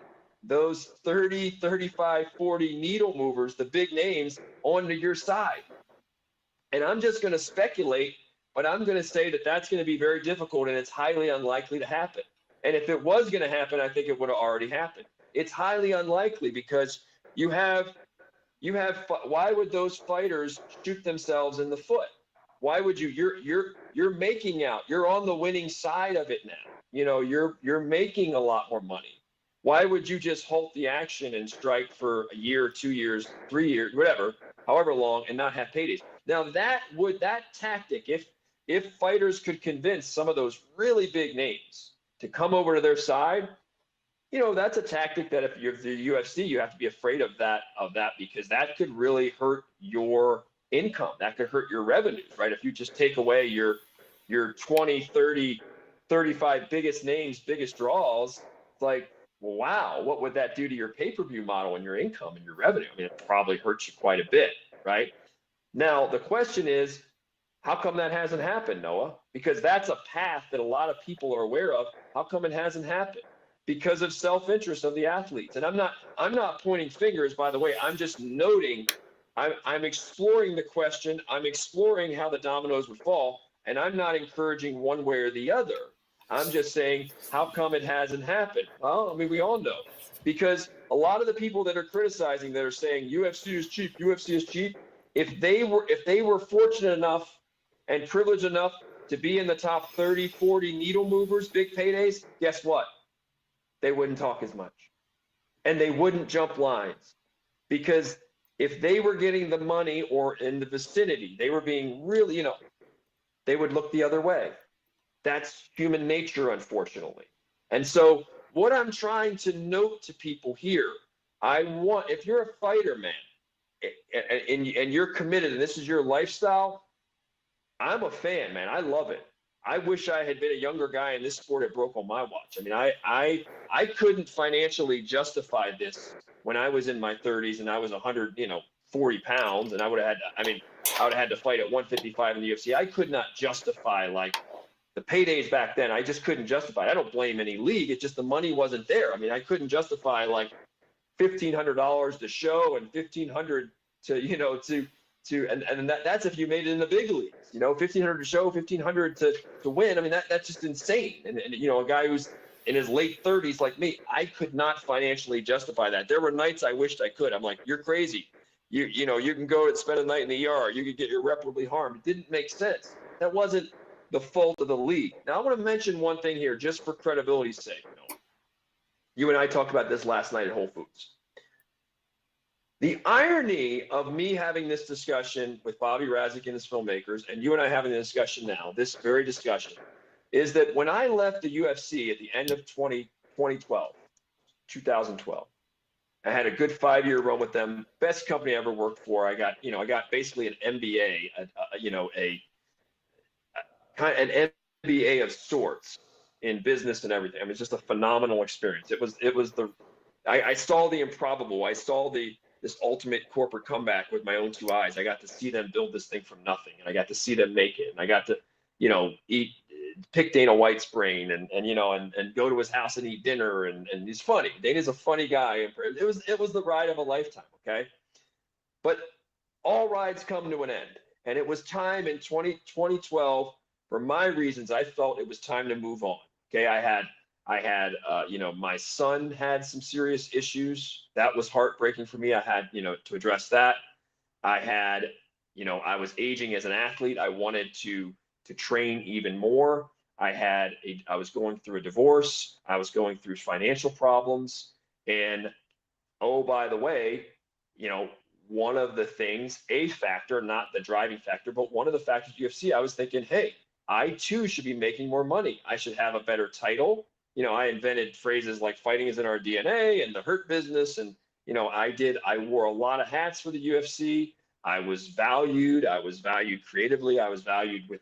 those 30, 35, 40 needle movers, the big names, onto your side? And I'm just going to speculate, but I'm going to say that that's going to be very difficult and it's highly unlikely to happen. And if it was going to happen, I think it would have already happened. It's highly unlikely because why would those fighters shoot themselves in the foot? Why would you? You're making out. You're on the winning side of it now. You know, you're making a lot more money. Why would you just halt the action and strike for a year, 2 years, 3 years, whatever, however long, and not have paydays? Now that tactic, if fighters could convince some of those really big names to come over to their side, you know, that's a tactic that if you're the UFC, you have to be afraid of that because that could really hurt your income. That could hurt your revenues, right? If you just take away your 20, 30, 35 biggest names, biggest draws, it's like, well, wow, what would that do to your pay-per-view model and your income and your revenue? I mean, it probably hurts you quite a bit, right? Now, the question is, how come that hasn't happened, Noah? Because that's a path that a lot of people are aware of. How come it hasn't happened? Because of self-interest of the athletes. And I'm not pointing fingers, by the way. I'm just noting, I'm exploring the question. I'm exploring how the dominoes would fall, and I'm not encouraging one way or the other. I'm just saying, how come it hasn't happened? Well, I mean, we all know. Because a lot of the people that are criticizing, that are saying UFC is cheap, UFC is cheap, if they were fortunate enough and privileged enough to be in the top 30, 40 needle movers, big paydays, guess what? They wouldn't talk as much. And they wouldn't jump lines. Because if they were getting the money or in the vicinity, they were being really, you know, they would look the other way. That's human nature, unfortunately. And so what I'm trying to note to people here, if you're a fighter, man, and you're committed and this is your lifestyle, I'm a fan, man. I love it. I wish I had been a younger guy in this sport. It broke on my watch. I mean, I couldn't financially justify this when I was in my 30s and I was 140 pounds, and I would have had to fight at 155 in the UFC. I could not justify, like, the paydays back then. I just couldn't justify it. I don't blame any league. It's just the money wasn't there. I mean, I couldn't justify like $1,500 to show and $1,500 and that's if you made it in the big leagues. You know, $1,500 to show, $1,500 to win. I mean, that's just insane. And you know, a guy who's in his late 30s like me, I could not financially justify that. There were nights I wished I could. I'm like, you're crazy. You know, you can go and spend a night in the ER. You could get irreparably harmed. It didn't make sense. That wasn't the fault of the league. Now, I want to mention one thing here, just for credibility's sake. You and I talked about this last night at Whole Foods. The irony of me having this discussion with Bobby Razek and his filmmakers, and you and I having the discussion now, this very discussion, is that when I left the UFC at the end of 2012, 2012. I had a good 5-year run with them. Best company I ever worked for. I got basically an MBA, an MBA of sorts in business and everything. I mean, it's just a phenomenal experience. I saw the improbable. I saw this ultimate corporate comeback with my own two eyes. I got to see them build this thing from nothing, and I got to see them make it. And I got to, pick Dana White's brain and go to his house and eat dinner. And he's funny. Dana's a funny guy. And it was the ride of a lifetime. Okay. But all rides come to an end. And it was time in 2012, for my reasons, I felt it was time to move on. Okay. I had, my son had some serious issues. That was heartbreaking for me. I had, to address that. I had, I was aging as an athlete. I wanted to train even more. I was going through a divorce. I was going through financial problems. And oh, by the way, one of the things, a factor, not the driving factor, but one of the factors UFC, I was thinking, hey, I too should be making more money. I should have a better title. I invented phrases like fighting is in our DNA and the hurt business. And, I wore a lot of hats for the UFC. I was valued creatively. I was valued with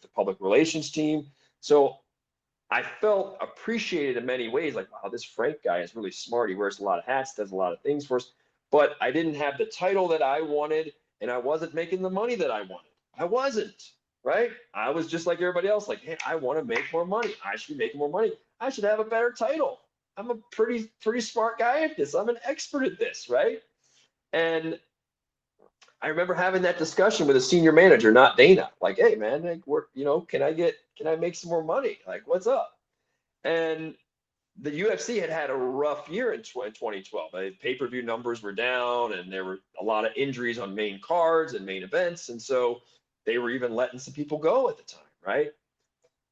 the public relations team. So I felt appreciated in many ways. Like, wow, this Frank guy is really smart. He wears a lot of hats, does a lot of things for us. But I didn't have the title that I wanted, and I wasn't making the money that I wanted. I wasn't, right? I was just like everybody else, like, hey, I want to make more money. I should be making more money. I should have a better title. I'm a pretty smart guy at this. I'm an expert at this, right? And I remember having that discussion with a senior manager, not Dana. Like, hey, man, like, can I make some more money? Like, what's up? And the UFC had a rough year in 2012. Pay-per-view numbers were down, and there were a lot of injuries on main cards and main events. And so they were even letting some people go at the time, right?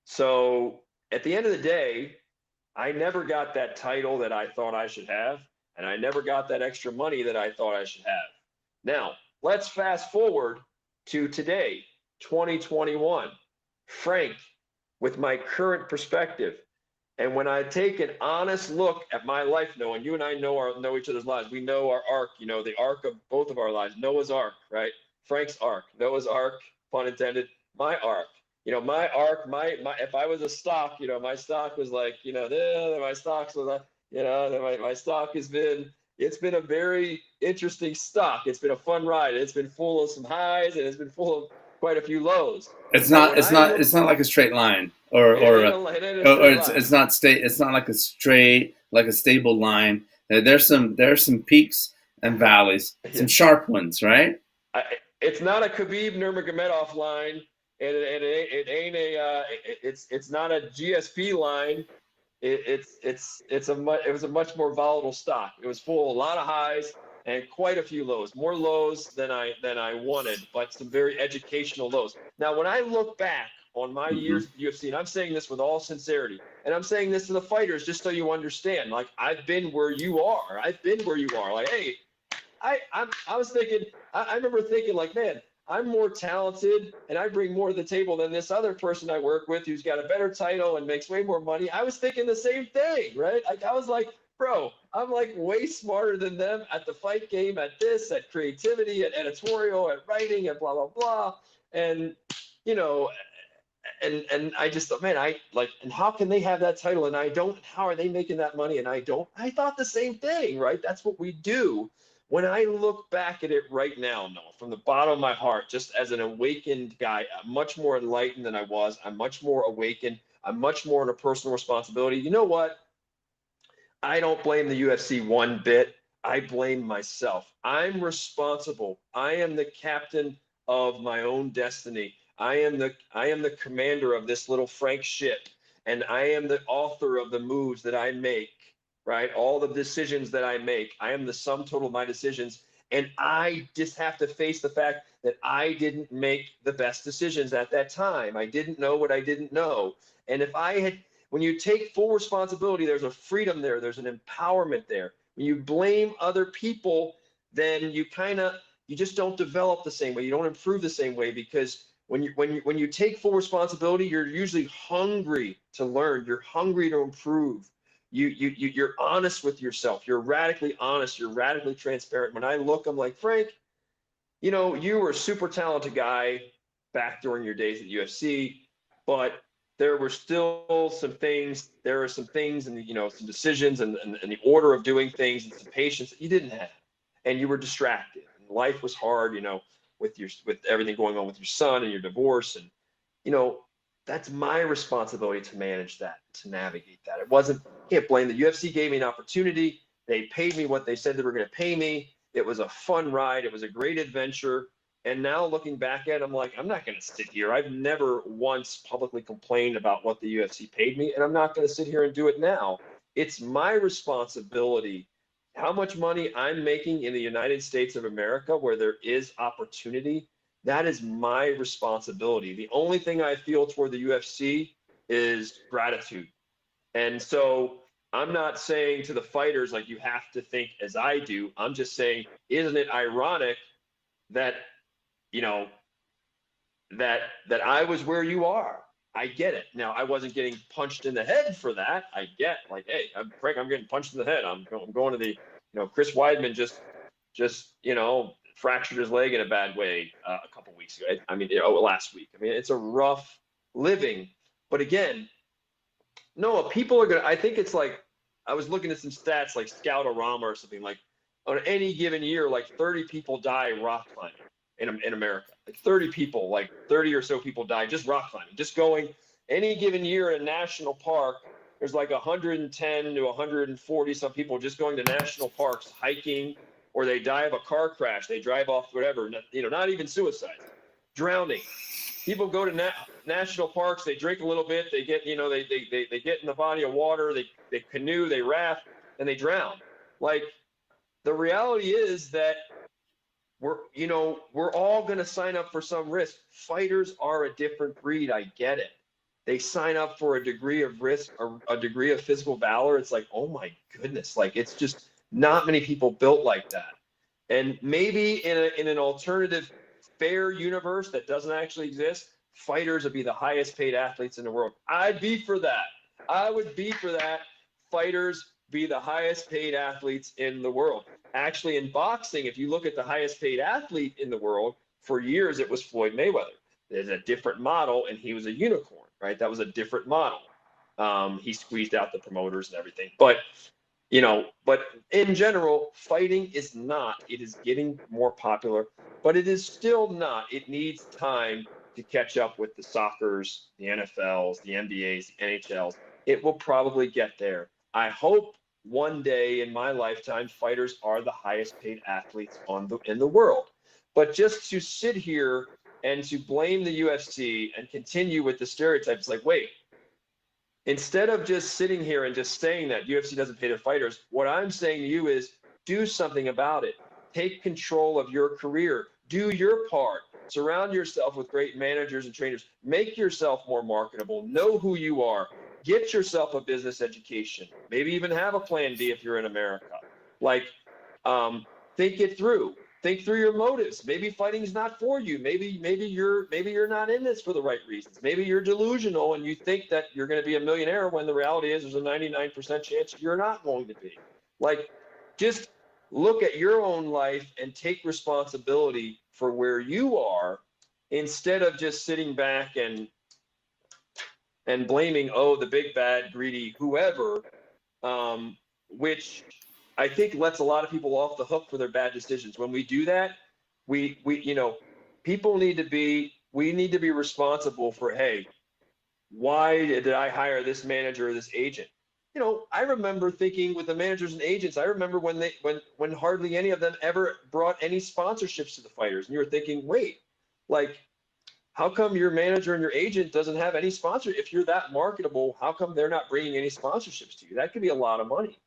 So at the end of the day, I never got that title that I thought I should have, and I never got that extra money that I thought I should have. Now, let's fast forward to today, 2021. Frank, with my current perspective, and when I take an honest look at my life, Noah, and you and I know each other's lives, we know our arc, the arc of both of our lives, Noah's arc, right? Frank's arc, Noah's arc, pun intended, my arc. My arc, if I was a stock, my stock was like, my stocks was, my stock it's been a very interesting stock. It's been a fun ride. It's been full of some highs, and it's been full of quite a few lows. It's not like a straight line, it's not like a stable line. There's some peaks and valleys, some sharp ones, right? It's not a Khabib Nurmagomedov line, and it ain't it's not a GSP line. It was a much more volatile stock. It was full of a lot of highs and quite a few lows, more lows than I wanted, but some very educational lows. Now, when I look back on my years at UFC, and I'm saying this with all sincerity, and I'm saying this to the fighters just so you understand, like, I've been where you are. Like, hey, I was thinking, I remember thinking, like, man, I'm more talented and I bring more to the table than this other person I work with who's got a better title and makes way more money. I was thinking the same thing, right? Like, I was like, bro, I'm like way smarter than them at the fight game, at this, at creativity, at editorial, at writing, and blah, blah, blah. And, and I just thought, man, and how can they have that title and I don't? How are they making that money and I don't? I thought the same thing, right? That's what we do. When I look back at it right now, Noah, from the bottom of my heart, just as an awakened guy, I'm much more enlightened than I was. I'm much more awakened. I'm much more in a personal responsibility. You know what? I don't blame the UFC one bit. I blame myself. I'm responsible. I am the captain of my own destiny. I am the commander of this little Frank ship, and I am the author of the moves that I make. Right? All the decisions that I make, I am the sum total of my decisions. And I just have to face the fact that I didn't make the best decisions at that time. I didn't know what I didn't know. And when you take full responsibility, there's a freedom there. There's an empowerment there. When you blame other people, then you just don't develop the same way. You don't improve the same way, because when you take full responsibility, you're usually hungry to learn. You're hungry to improve. You're honest with yourself. You're radically honest. You're radically transparent. When I look, I'm like, Frank, you know, you were a super talented guy back during your days at UFC, but there were still some things, there are some things and, you know, some decisions and the order of doing things and some patience that you didn't have. And you were distracted. And life was hard, you know, with everything going on with your son and your divorce. And, you know, that's my responsibility to manage that, to navigate that. It wasn't, can't blame the UFC gave me an opportunity. They paid me what they said they were going to pay me. It was a fun ride. It was a great adventure. And now looking back at it, I'm like, I'm not going to sit here. I've never once publicly complained about what the UFC paid me, and I'm not going to sit here and do it now. It's my responsibility. How much money I'm making in the United States of America, where there is opportunity, that is my responsibility. The only thing I feel toward the UFC is gratitude. And so I'm not saying to the fighters, like, you have to think as I do. I'm just saying, isn't it ironic that, you know, that I was where you are? I get it. Now, I wasn't getting punched in the head for that. I get, like, hey, Frank, I'm getting punched in the head. I'm going to the, you know, Chris Weidman just, you know, fractured his leg in a bad way a couple weeks ago. I mean, last week. I mean, it's a rough living. But again, no, people are going to, I think it's like, I was looking at some stats like Scout-O-Rama or something, like on any given year, like 30 people die rock climbing in America. Like 30 people, like 30 or so people die just rock climbing, just going any given year in a national park. There's like 110 to 140 some people just going to national parks hiking, or they die of a car crash. They drive off, whatever, you know, not even suicide, drowning. People go to national parks, they drink a little bit, they get, you know, they get in the body of water, they canoe, they raft, and they drown. Like, the reality is that we're all going to sign up for some risk. Fighters are a different breed. I get it. They sign up for a degree of risk or a degree of physical valor. It's like, oh my goodness, like, it's just not many people built like that. And maybe in an alternative fair universe that doesn't actually exist, fighters would be the highest paid athletes in the world. I'd be for that. I would be for that. Fighters be the highest paid athletes in the world. Actually, in boxing, if you look at the highest paid athlete in the world, for years it was Floyd Mayweather. There's a different model, and he was a unicorn, right? That was a different model. He squeezed out the promoters and everything. But, you know, but in general, fighting is not. It is getting more popular, but it is still not. It needs time to catch up with the soccers, the NFLs, the NBAs, the NHLs. It will probably get there. I hope one day in my lifetime, fighters are the highest paid athletes in the world. But just to sit here and to blame the UFC and continue with the stereotypes, like, wait, instead of just sitting here and just saying that UFC doesn't pay their fighters, what I'm saying to you is do something about it. Take control of your career. Do your part. Surround yourself with great managers and trainers. Make yourself more marketable. Know who you are. Get yourself a business education. Maybe even have a plan B if you're in America. Like, think it through. Think through your motives. Maybe fighting's not for you. Maybe you're not in this for the right reasons. Maybe you're delusional and you think that you're going to be a millionaire when the reality is there's a 99% chance you're not going to be. Like, just look at your own life and take responsibility for where you are, instead of just sitting back and blaming, oh, the big bad greedy whoever, which I think lets a lot of people off the hook for their bad decisions. When we do that, we you know, we need to be responsible for, hey, why did I hire this manager or this agent? You know, I remember thinking with the managers and agents, I remember when hardly any of them ever brought any sponsorships to the fighters. And you were thinking, wait, like, how come your manager and your agent doesn't have any sponsor? If you're that marketable, how come they're not bringing any sponsorships to you? That could be a lot of money.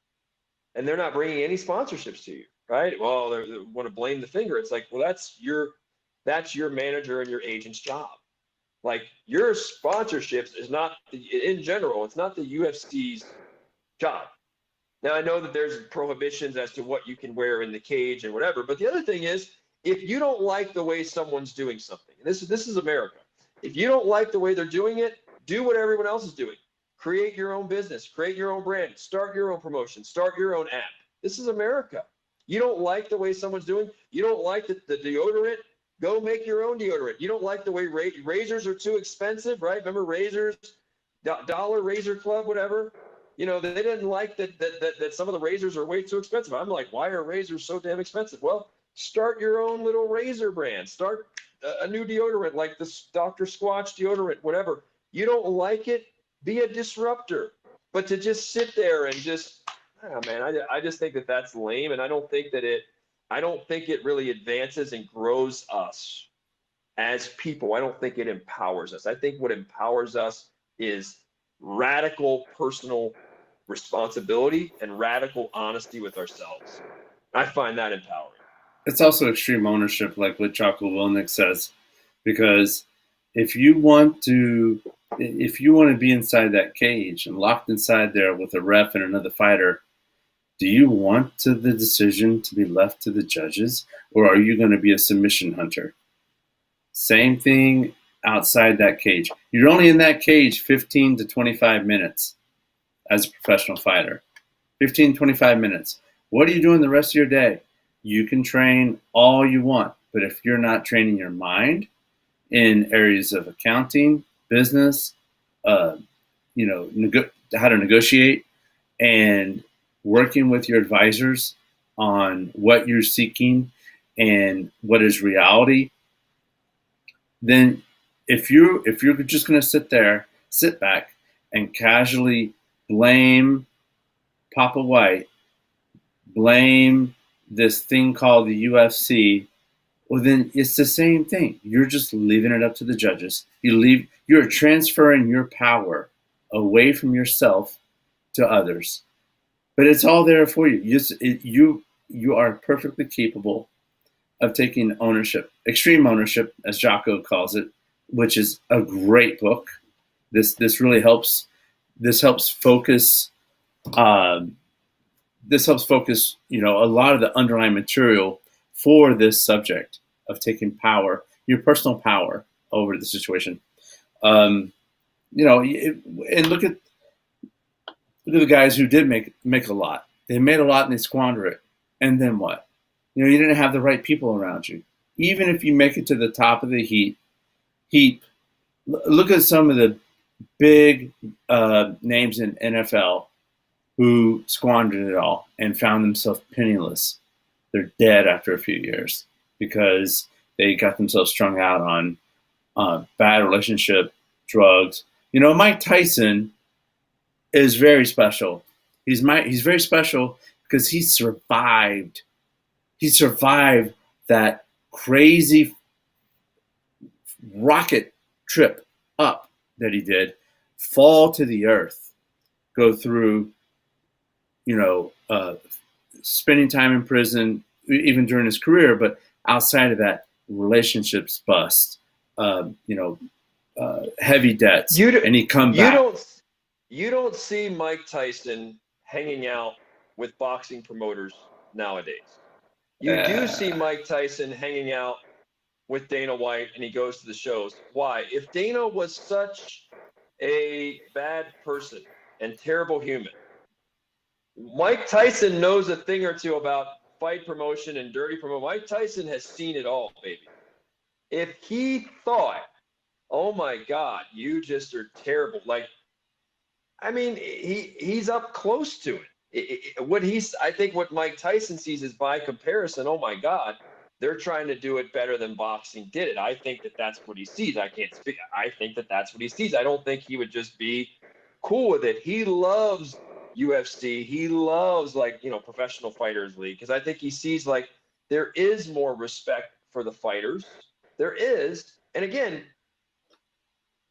And they're not bringing any sponsorships to you, right? Well, they want to blame the finger. It's like, well, that's your manager and your agent's job. Like, your sponsorships is not, in general, it's not the UFC's job. Now, I know that there's prohibitions as to what you can wear in the cage and whatever, but the other thing is, if you don't like the way someone's doing something, and this is America, if you don't like the way they're doing it, do what everyone else is doing. create your own business, create your own brand, start your own promotion, start your own app. This is America. You don't like the way someone's doing, you don't like the deodorant, go make your own deodorant. You don't like the way razors are too expensive, right? Remember razors, Dollar Razor Club, whatever. You know, they didn't like that some of the razors are way too expensive. I'm like, why are razors so damn expensive? Well, start your own little razor brand. Start a new deodorant like this Dr. Squatch deodorant, whatever. You don't like it, be a disruptor. But to just sit there and just, oh man, I just think that that's lame, and I don't think it really advances and grows us as people. I don't think it empowers us. I think what empowers us is radical personal responsibility and radical honesty with ourselves. I find that empowering. It's also extreme ownership, like what Jocko Willink says, because if you want to be inside that cage and locked inside there with a ref and another fighter, do you want the decision to be left to the judges, or are you going to be a submission hunter? Same thing outside that cage. You're only in that cage 15 to 25 minutes as a professional fighter. 15, 25 minutes. What are you doing the rest of your day? You can train all you want, but if you're not training your mind in areas of accounting, business, how to negotiate, and working with your advisors on what you're seeking and what is reality, then if you're just going to sit back and casually blame Papa White, blame this thing called the UFC, well, then it's the same thing. You're just leaving it up to the judges. You're transferring your power away from yourself to others. But it's all there for you. You are perfectly capable of taking ownership, extreme ownership, as Jocko calls it, which is a great book. This really helps. This helps focus. This helps focus, a lot of the underlying material for this subject of taking power, your personal power over the situation. And look at the guys who did make a lot. They made a lot and they squander it. And then what? You didn't have the right people around you. Even if you make it to the top of the heap, look at some of the big names in NFL who squandered it all and found themselves penniless. They're dead after a few years because they got themselves strung out on bad relationship, drugs. Mike Tyson is very special. He's very special because he survived. He survived that crazy rocket trip up that he did, fall to the earth, go through, spending time in prison, even during his career, but outside of that, relationships bust, heavy debts, and he come back. You don't see Mike Tyson hanging out with boxing promoters nowadays. You do see Mike Tyson hanging out with Dana White, and he goes to the shows. Why? If Dana was such a bad person and terrible human, Mike Tyson knows a thing or two about fight promotion and dirty promotion. Mike Tyson has seen it all, baby. If he thought, oh my God, you just are terrible. He's up close to it. I think what Mike Tyson sees is, by comparison, oh my God, they're trying to do it better than boxing did it. I think that that's what he sees. I can't speak. I think that that's what he sees. I don't think he would just be cool with it. He loves UFC. He loves professional fighters league, because I think he sees there is more respect for the fighters. There is. And again,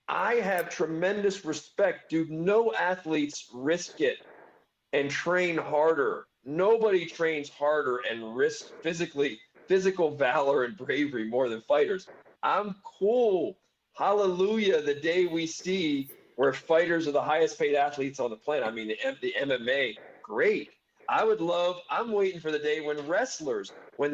I have tremendous respect. Dude, no athletes risk it and train harder. Nobody trains harder and risks physical valor and bravery more than fighters. I'm cool. Hallelujah. The day we see where fighters are the highest paid athletes on the planet. I mean, the MMA, great. I'm waiting for the day when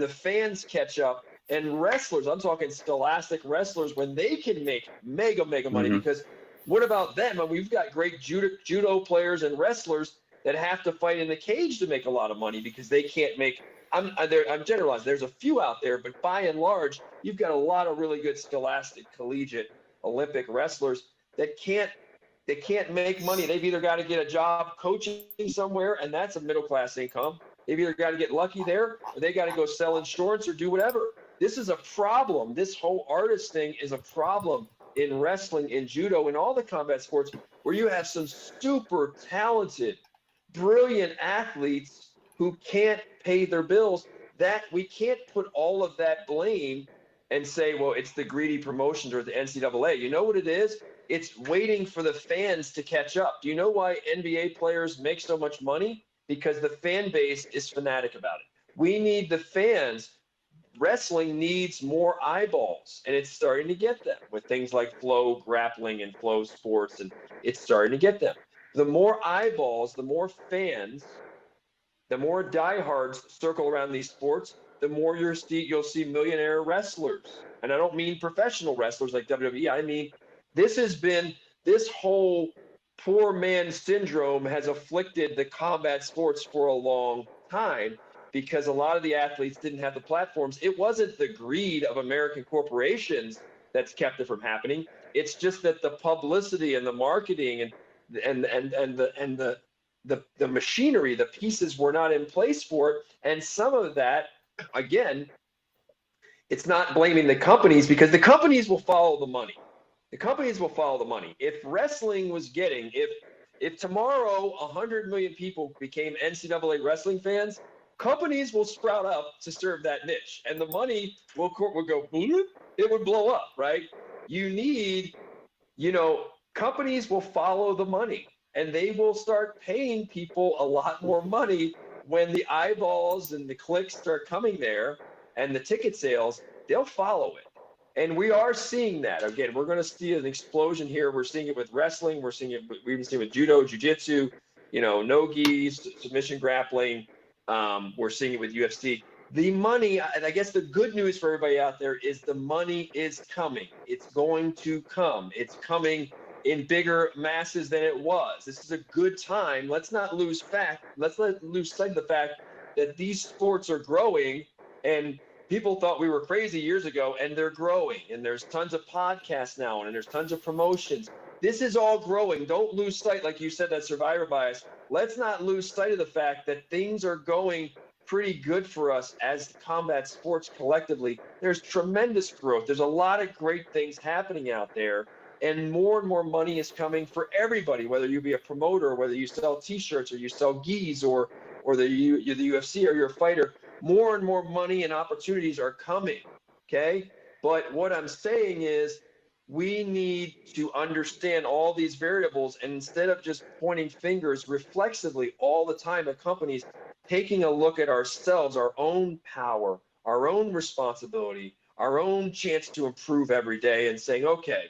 the fans catch up, and wrestlers, I'm talking scholastic wrestlers, when they can make mega money, because What about them? And we've got great judo players and wrestlers that have to fight in the cage to make a lot of money because they can't make. I'm generalizing. There's a few out there, but by and large, you've got a lot of really good scholastic, collegiate, Olympic wrestlers that can't make money. They've either got to get a job coaching somewhere, and that's a middle class income. They've either got to get lucky there, or they got to go sell insurance or do whatever. This is a problem. This whole artist thing is a problem in wrestling, in judo, in all the combat sports, where you have some super talented, brilliant athletes who can't pay their bills. That we can't put all of that blame and say, well, it's the greedy promotions or the NCAA. You know what it is? It's waiting for the fans to catch up. Do you know why NBA players make so much money? Because the fan base is fanatic about it. We need the fans. Wrestling needs more eyeballs, and it's starting to get them with things like Flow grappling and Flow sports, and it's starting to get them. The more eyeballs, the more fans, the more diehards circle around these sports, the more you'll see millionaire wrestlers. And I don't mean professional wrestlers like WWE. I mean, this whole poor man syndrome has afflicted the combat sports for a long time because a lot of the athletes didn't have the platforms. It wasn't the greed of American corporations that's kept it from happening. It's just that the publicity and the marketing and the machinery, the pieces were not in place for it. And some of that, again, it's not blaming the companies because the companies will follow the money. The companies will follow the money. If wrestling was getting, if tomorrow 100 million people became NCAA wrestling fans, companies will sprout up to serve that niche, and the money will go, it would blow up, right? You need, companies will follow the money, and they will start paying people a lot more money when the eyeballs and the clicks start coming there and the ticket sales, they'll follow it. And we are seeing that. Again, we're going to see an explosion here. We're seeing it with wrestling. We've even seen it with judo, jiu-jitsu, no-gis, submission grappling. We're seeing it with UFC. The money, and I guess the good news for everybody out there is the money is coming. It's going to come. It's coming in bigger masses than it was. This is a good time. Let's not lose sight of the fact that these sports are growing, and people thought we were crazy years ago, and they're growing, and there's tons of podcasts now, and there's tons of promotions. This is all growing. Don't lose sight, like you said, that survivor bias. Let's not lose sight of the fact that things are going pretty good for us as combat sports collectively. There's tremendous growth. There's a lot of great things happening out there, and more money is coming for everybody, whether you be a promoter, whether you sell T-shirts or you sell gis, or you're the UFC or you're a fighter. More and more money and opportunities are coming, okay? But what I'm saying is we need to understand all these variables, and instead of just pointing fingers reflexively all the time at companies, taking a look at ourselves, our own power, our own responsibility, our own chance to improve every day, and saying, okay,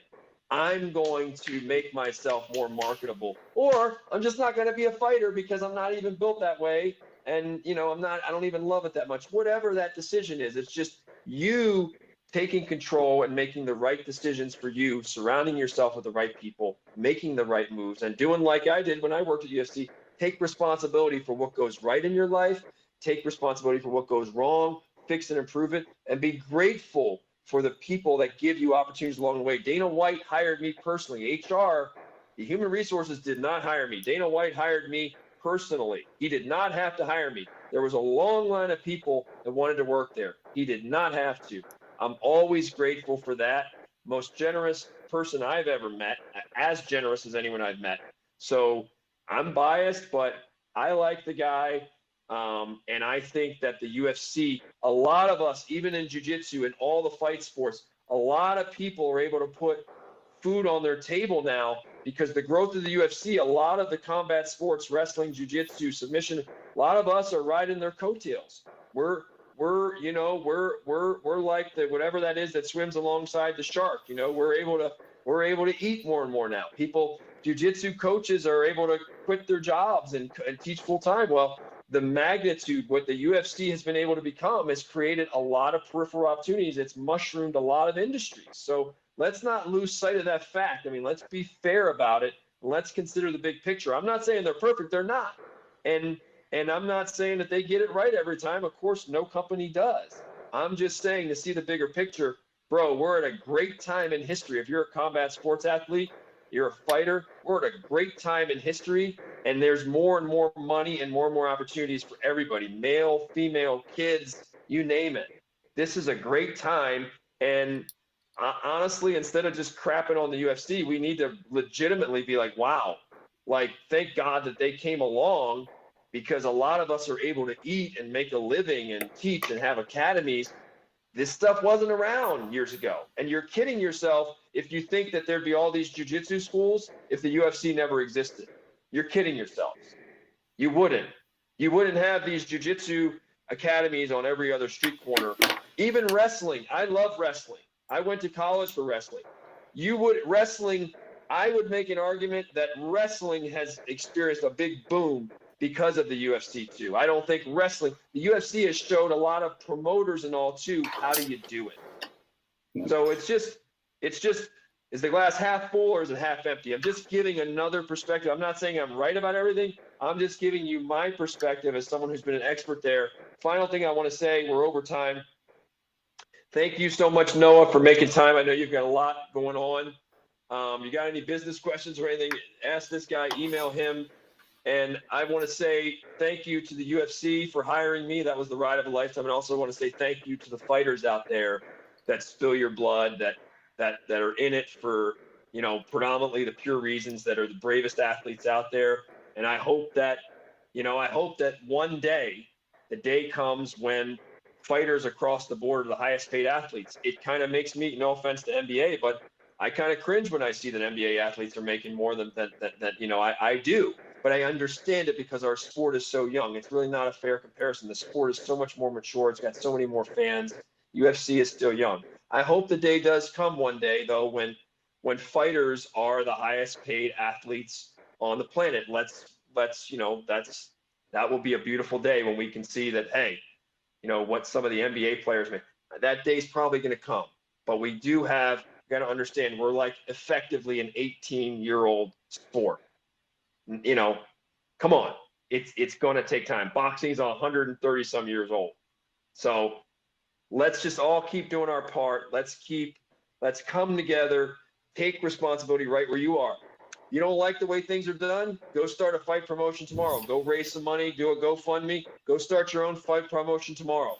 I'm going to make myself more marketable, or I'm just not going to be a fighter because I'm not even built that way. And, I don't even love it that much. Whatever that decision is, it's just you taking control and making the right decisions for you, surrounding yourself with the right people, making the right moves, and doing like I did when I worked at UFC. Take responsibility for what goes right in your life, take responsibility for what goes wrong, fix and improve it, and be grateful for the people that give you opportunities along the way. Dana White hired me personally. HR, the human resources, did not hire me. Dana White hired me personally. He did not have to hire me. There was a long line of people that wanted to work there. He did not have to. I'm always grateful for that. Most generous person I've ever met, as generous as anyone I've met. So I'm biased, but I like the guy. And I think that the UFC, a lot of us, even in jiu-jitsu and all the fight sports, a lot of people are able to put food on their table now because the growth of the UFC, a lot of the combat sports, wrestling, jiu-jitsu, submission, a lot of us are riding their coattails. We're like the whatever that is that swims alongside the shark. We're able to eat more and more now. Jiu-jitsu coaches are able to quit their jobs and teach full time. Well, the magnitude, what the UFC has been able to become, has created a lot of peripheral opportunities. It's mushroomed a lot of industries. So let's not lose sight of that fact. I mean, let's be fair about it. Let's consider the big picture. I'm not saying they're perfect. They're not. And I'm not saying that they get it right every time. Of course, no company does. I'm just saying, to see the bigger picture, bro, we're at a great time in history. If you're a combat sports athlete, you're a fighter, we're at a great time in history, and there's more and more money and more opportunities for everybody, male, female, kids, you name it. This is a great time. And honestly, instead of just crapping on the UFC, we need to legitimately be like, wow, like, thank God that they came along, because a lot of us are able to eat and make a living and teach and have academies. This stuff wasn't around years ago. And you're kidding yourself if you think that there'd be all these jiu-jitsu schools if the UFC never existed. You're kidding yourselves. You wouldn't. You wouldn't have these jiu-jitsu academies on every other street corner. Even wrestling. I love wrestling. I went to college for wrestling. I would make an argument that wrestling has experienced a big boom because of the UFC too. I don't think the UFC has showed a lot of promoters and all too, how do you do it? So it's just, is the glass half full or is it half empty? I'm just giving another perspective. I'm not saying I'm right about everything. I'm just giving you my perspective as someone who's been an expert there. Final thing I want to say, we're over time. Thank you so much, Noah, for making time. I know you've got a lot going on. You got any business questions or anything, ask this guy, email him. And I want to say thank you to the UFC for hiring me. That was the ride of a lifetime. And also want to say thank you to the fighters out there that spill your blood, that are in it for, predominantly the pure reasons, that are the bravest athletes out there. And I hope that one day, the day comes when fighters across the board are the highest paid athletes. It kind of makes me, no offense to NBA, but I kind of cringe when I see that NBA athletes are making more than that. I do. But I understand it because our sport is so young. It's really not a fair comparison. The sport is so much more mature. It's got so many more fans. UFC is still young. I hope the day does come one day, though, when fighters are the highest paid athletes on the planet. That will be a beautiful day when we can see that, hey, what some of the NBA players make. That day's probably going to come. But we do have, you got to understand, we're like effectively an 18-year-old sport. Come on, it's going to take time. Boxing's 130 some years old. So let's just all keep doing our part. Let's come together, take responsibility right where you are. You don't like the way things are done? Go start a fight promotion tomorrow. Go raise some money, do a GoFundMe, go start your own fight promotion tomorrow.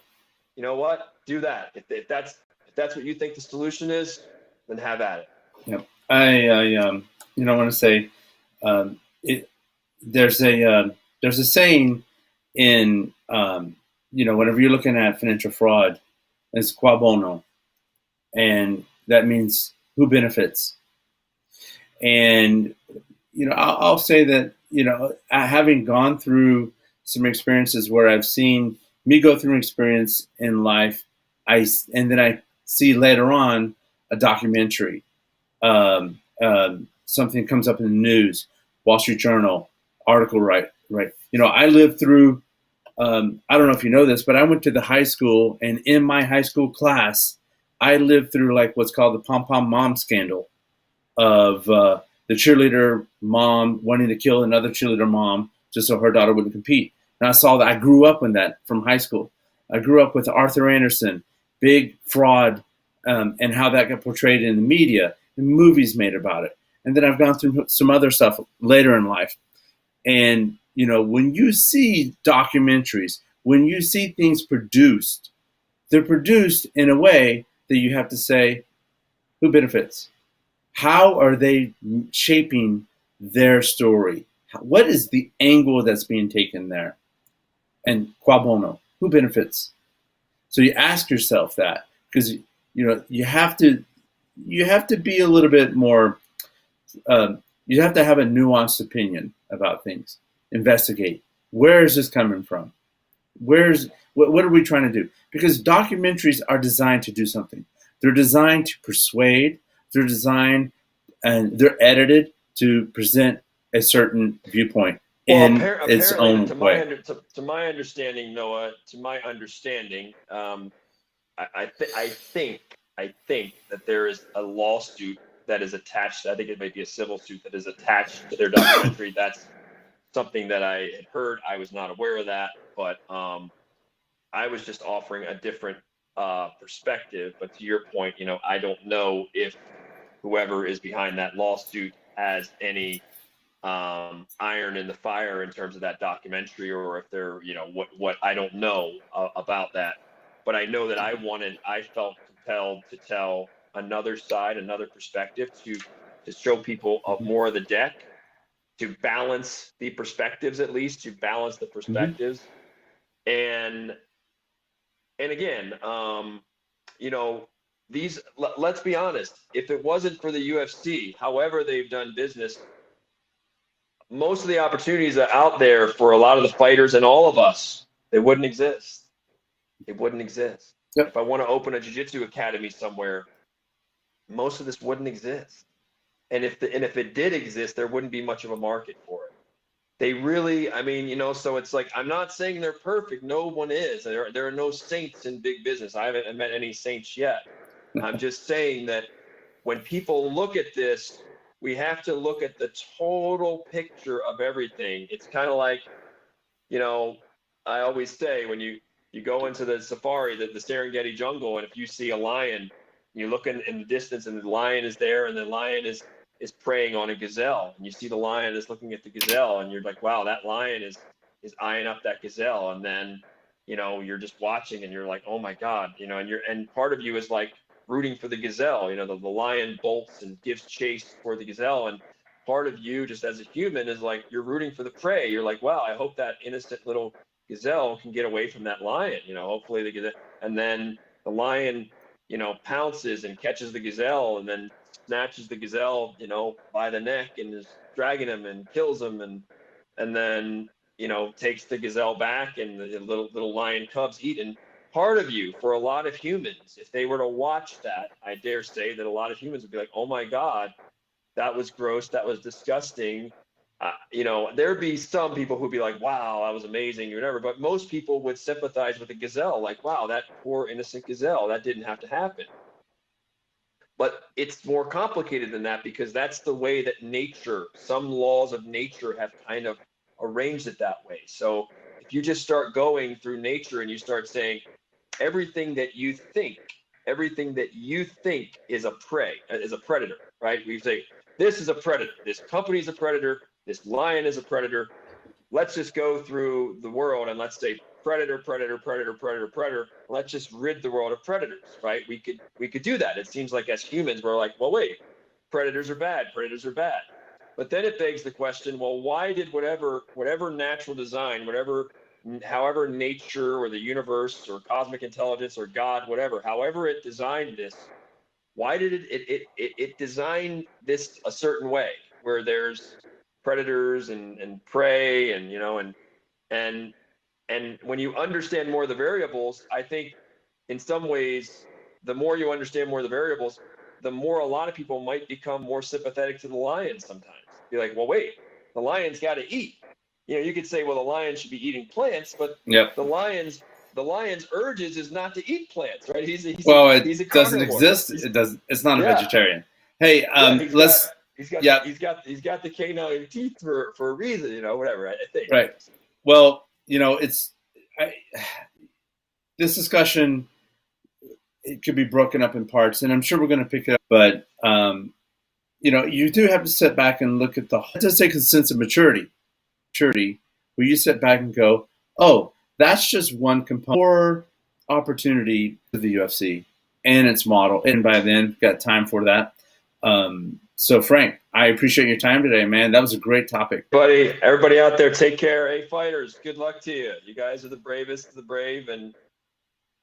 You know what? Do that. If that's what you think the solution is, then have at it. Yep. I want to say, there's a saying in, whenever you're looking at financial fraud, it's qua bono. And that means who benefits. And, I'll say that, having gone through some experiences where I've seen me go through an experience in life, and then I see later on a documentary, something comes up in the news, Wall Street Journal, article, right. I lived through, I don't know if you know this, but I went to the high school, and in my high school class, I lived through like what's called the pom-pom mom scandal of the cheerleader mom wanting to kill another cheerleader mom just so her daughter wouldn't compete. And I saw that. I grew up in that from high school. I grew up with Arthur Anderson, big fraud, and how that got portrayed in the media and movies made about it. And then I've gone through some other stuff later in life. And, when you see documentaries, when you see things produced, they're produced in a way that you have to say, who benefits? How are they shaping their story? What is the angle that's being taken there? And qua bono, who benefits? So you ask yourself that, because you have to be a little bit more. You have to have a nuanced opinion about things. Investigate. Where is this coming from? What are we trying to do? Because documentaries are designed to do something. They're designed to persuade. They're designed and they're edited to present a certain viewpoint in its own way. To my understanding, Noah, I think I think that there is a lawsuit that is attached. I think it may be a civil suit that is attached to their documentary. That's something that I had heard. I was not aware of that, but I was just offering a different perspective. But to your point, I don't know if whoever is behind that lawsuit has any iron in the fire in terms of that documentary, or if they're, what I don't know about that. But I know that I felt compelled to tell another side, another perspective, to show people of more of the deck, to balance the perspectives, at least to balance the perspectives. And again, let's be honest, if it wasn't for the UFC, however they've done business, most of the opportunities are out there for a lot of the fighters and all of us, they wouldn't exist. It wouldn't exist. Yep. If I want to open a jiu-jitsu academy somewhere, most of this wouldn't exist. And if it did exist, there wouldn't be much of a market for it. They really, so it's like, I'm not saying they're perfect. No one is. There are no saints in big business. I haven't met any saints yet. I'm just saying that when people look at this, we have to look at the total picture of everything. It's kind of like, I always say, when you go into the safari, the Serengeti jungle, and if you see a lion, you look in the distance and the lion is there, and the lion is preying on a gazelle, and you see the lion is looking at the gazelle, and you're like, wow, that lion is eyeing up that gazelle. And then, you're just watching and you're like, oh my God, and part of you is like rooting for the gazelle. The lion bolts and gives chase for the gazelle, and part of you, just as a human, is like, you're rooting for the prey. You're like, wow, I hope that innocent little gazelle can get away from that lion. Hopefully the gazelle, and then the lion, pounces and catches the gazelle, and then snatches the gazelle, by the neck, and is dragging him and kills him, and then, takes the gazelle back, and the little lion cubs eat. And part of you, for a lot of humans, if they were to watch that, I dare say that a lot of humans would be like, oh my God, that was gross, that was disgusting. There'd be some people who'd be like, wow, that was amazing, or whatever. But most people would sympathize with the gazelle, like, wow, that poor innocent gazelle, that didn't have to happen. But it's more complicated than that, because that's the way that some laws of nature have kind of arranged it that way. So if you just start going through nature and you start saying everything that you think is a predator, right? We say, this is a predator, this company is a predator, this lion is a predator. Let's just go through the world and let's say predator, predator, predator, predator, predator. Let's just rid the world of predators, right? We could do that. It seems like as humans, we're like, well, wait, predators are bad, predators are bad. But then it begs the question, well, why did whatever natural design, however nature or the universe or cosmic intelligence or God, whatever, however it designed this, why did it design this a certain way where there's predators and prey, and and when you understand more of the variables, I think in some ways, the more you understand more of the variables, the more a lot of people might become more sympathetic to the lion sometimes. Be like, well, wait, the lion's got to eat. You could say, well, the lion should be eating plants, but the lion's urges is not to eat plants, right? He's a doesn't carnivore. exist. It's not a vegetarian. Hey, he's got the canine teeth for a reason, whatever. I think. Right. Well, this discussion, it could be broken up in parts, and I'm sure we're going to pick it up. But you do have to sit back and look at it does take a sense of maturity, where you sit back and go, oh, that's just one component or opportunity to the UFC and its model. And by then, got time for that. So Frank, I appreciate your time today, man. That was a great topic. Buddy, everybody out there, take care. Hey, fighters, good luck to you. You guys are the bravest of the brave, and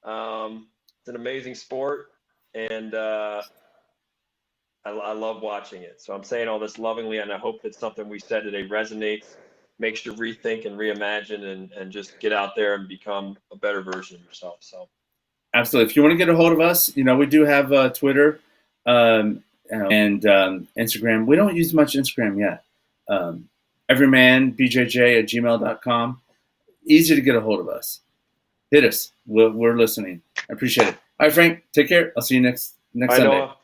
it's an amazing sport, and I love watching it. So I'm saying all this lovingly, and I hope that something we said today resonates, makes you rethink and reimagine, and just get out there and become a better version of yourself. So absolutely. If you want to get a hold of us, we do have Twitter and Instagram. We don't use much Instagram yet. Everyman BJJ at gmail.com. Easy to get a hold of us. Hit us. We're listening. I appreciate it. All right, Frank, take care. I'll see you next next Bye, Sunday. Noah.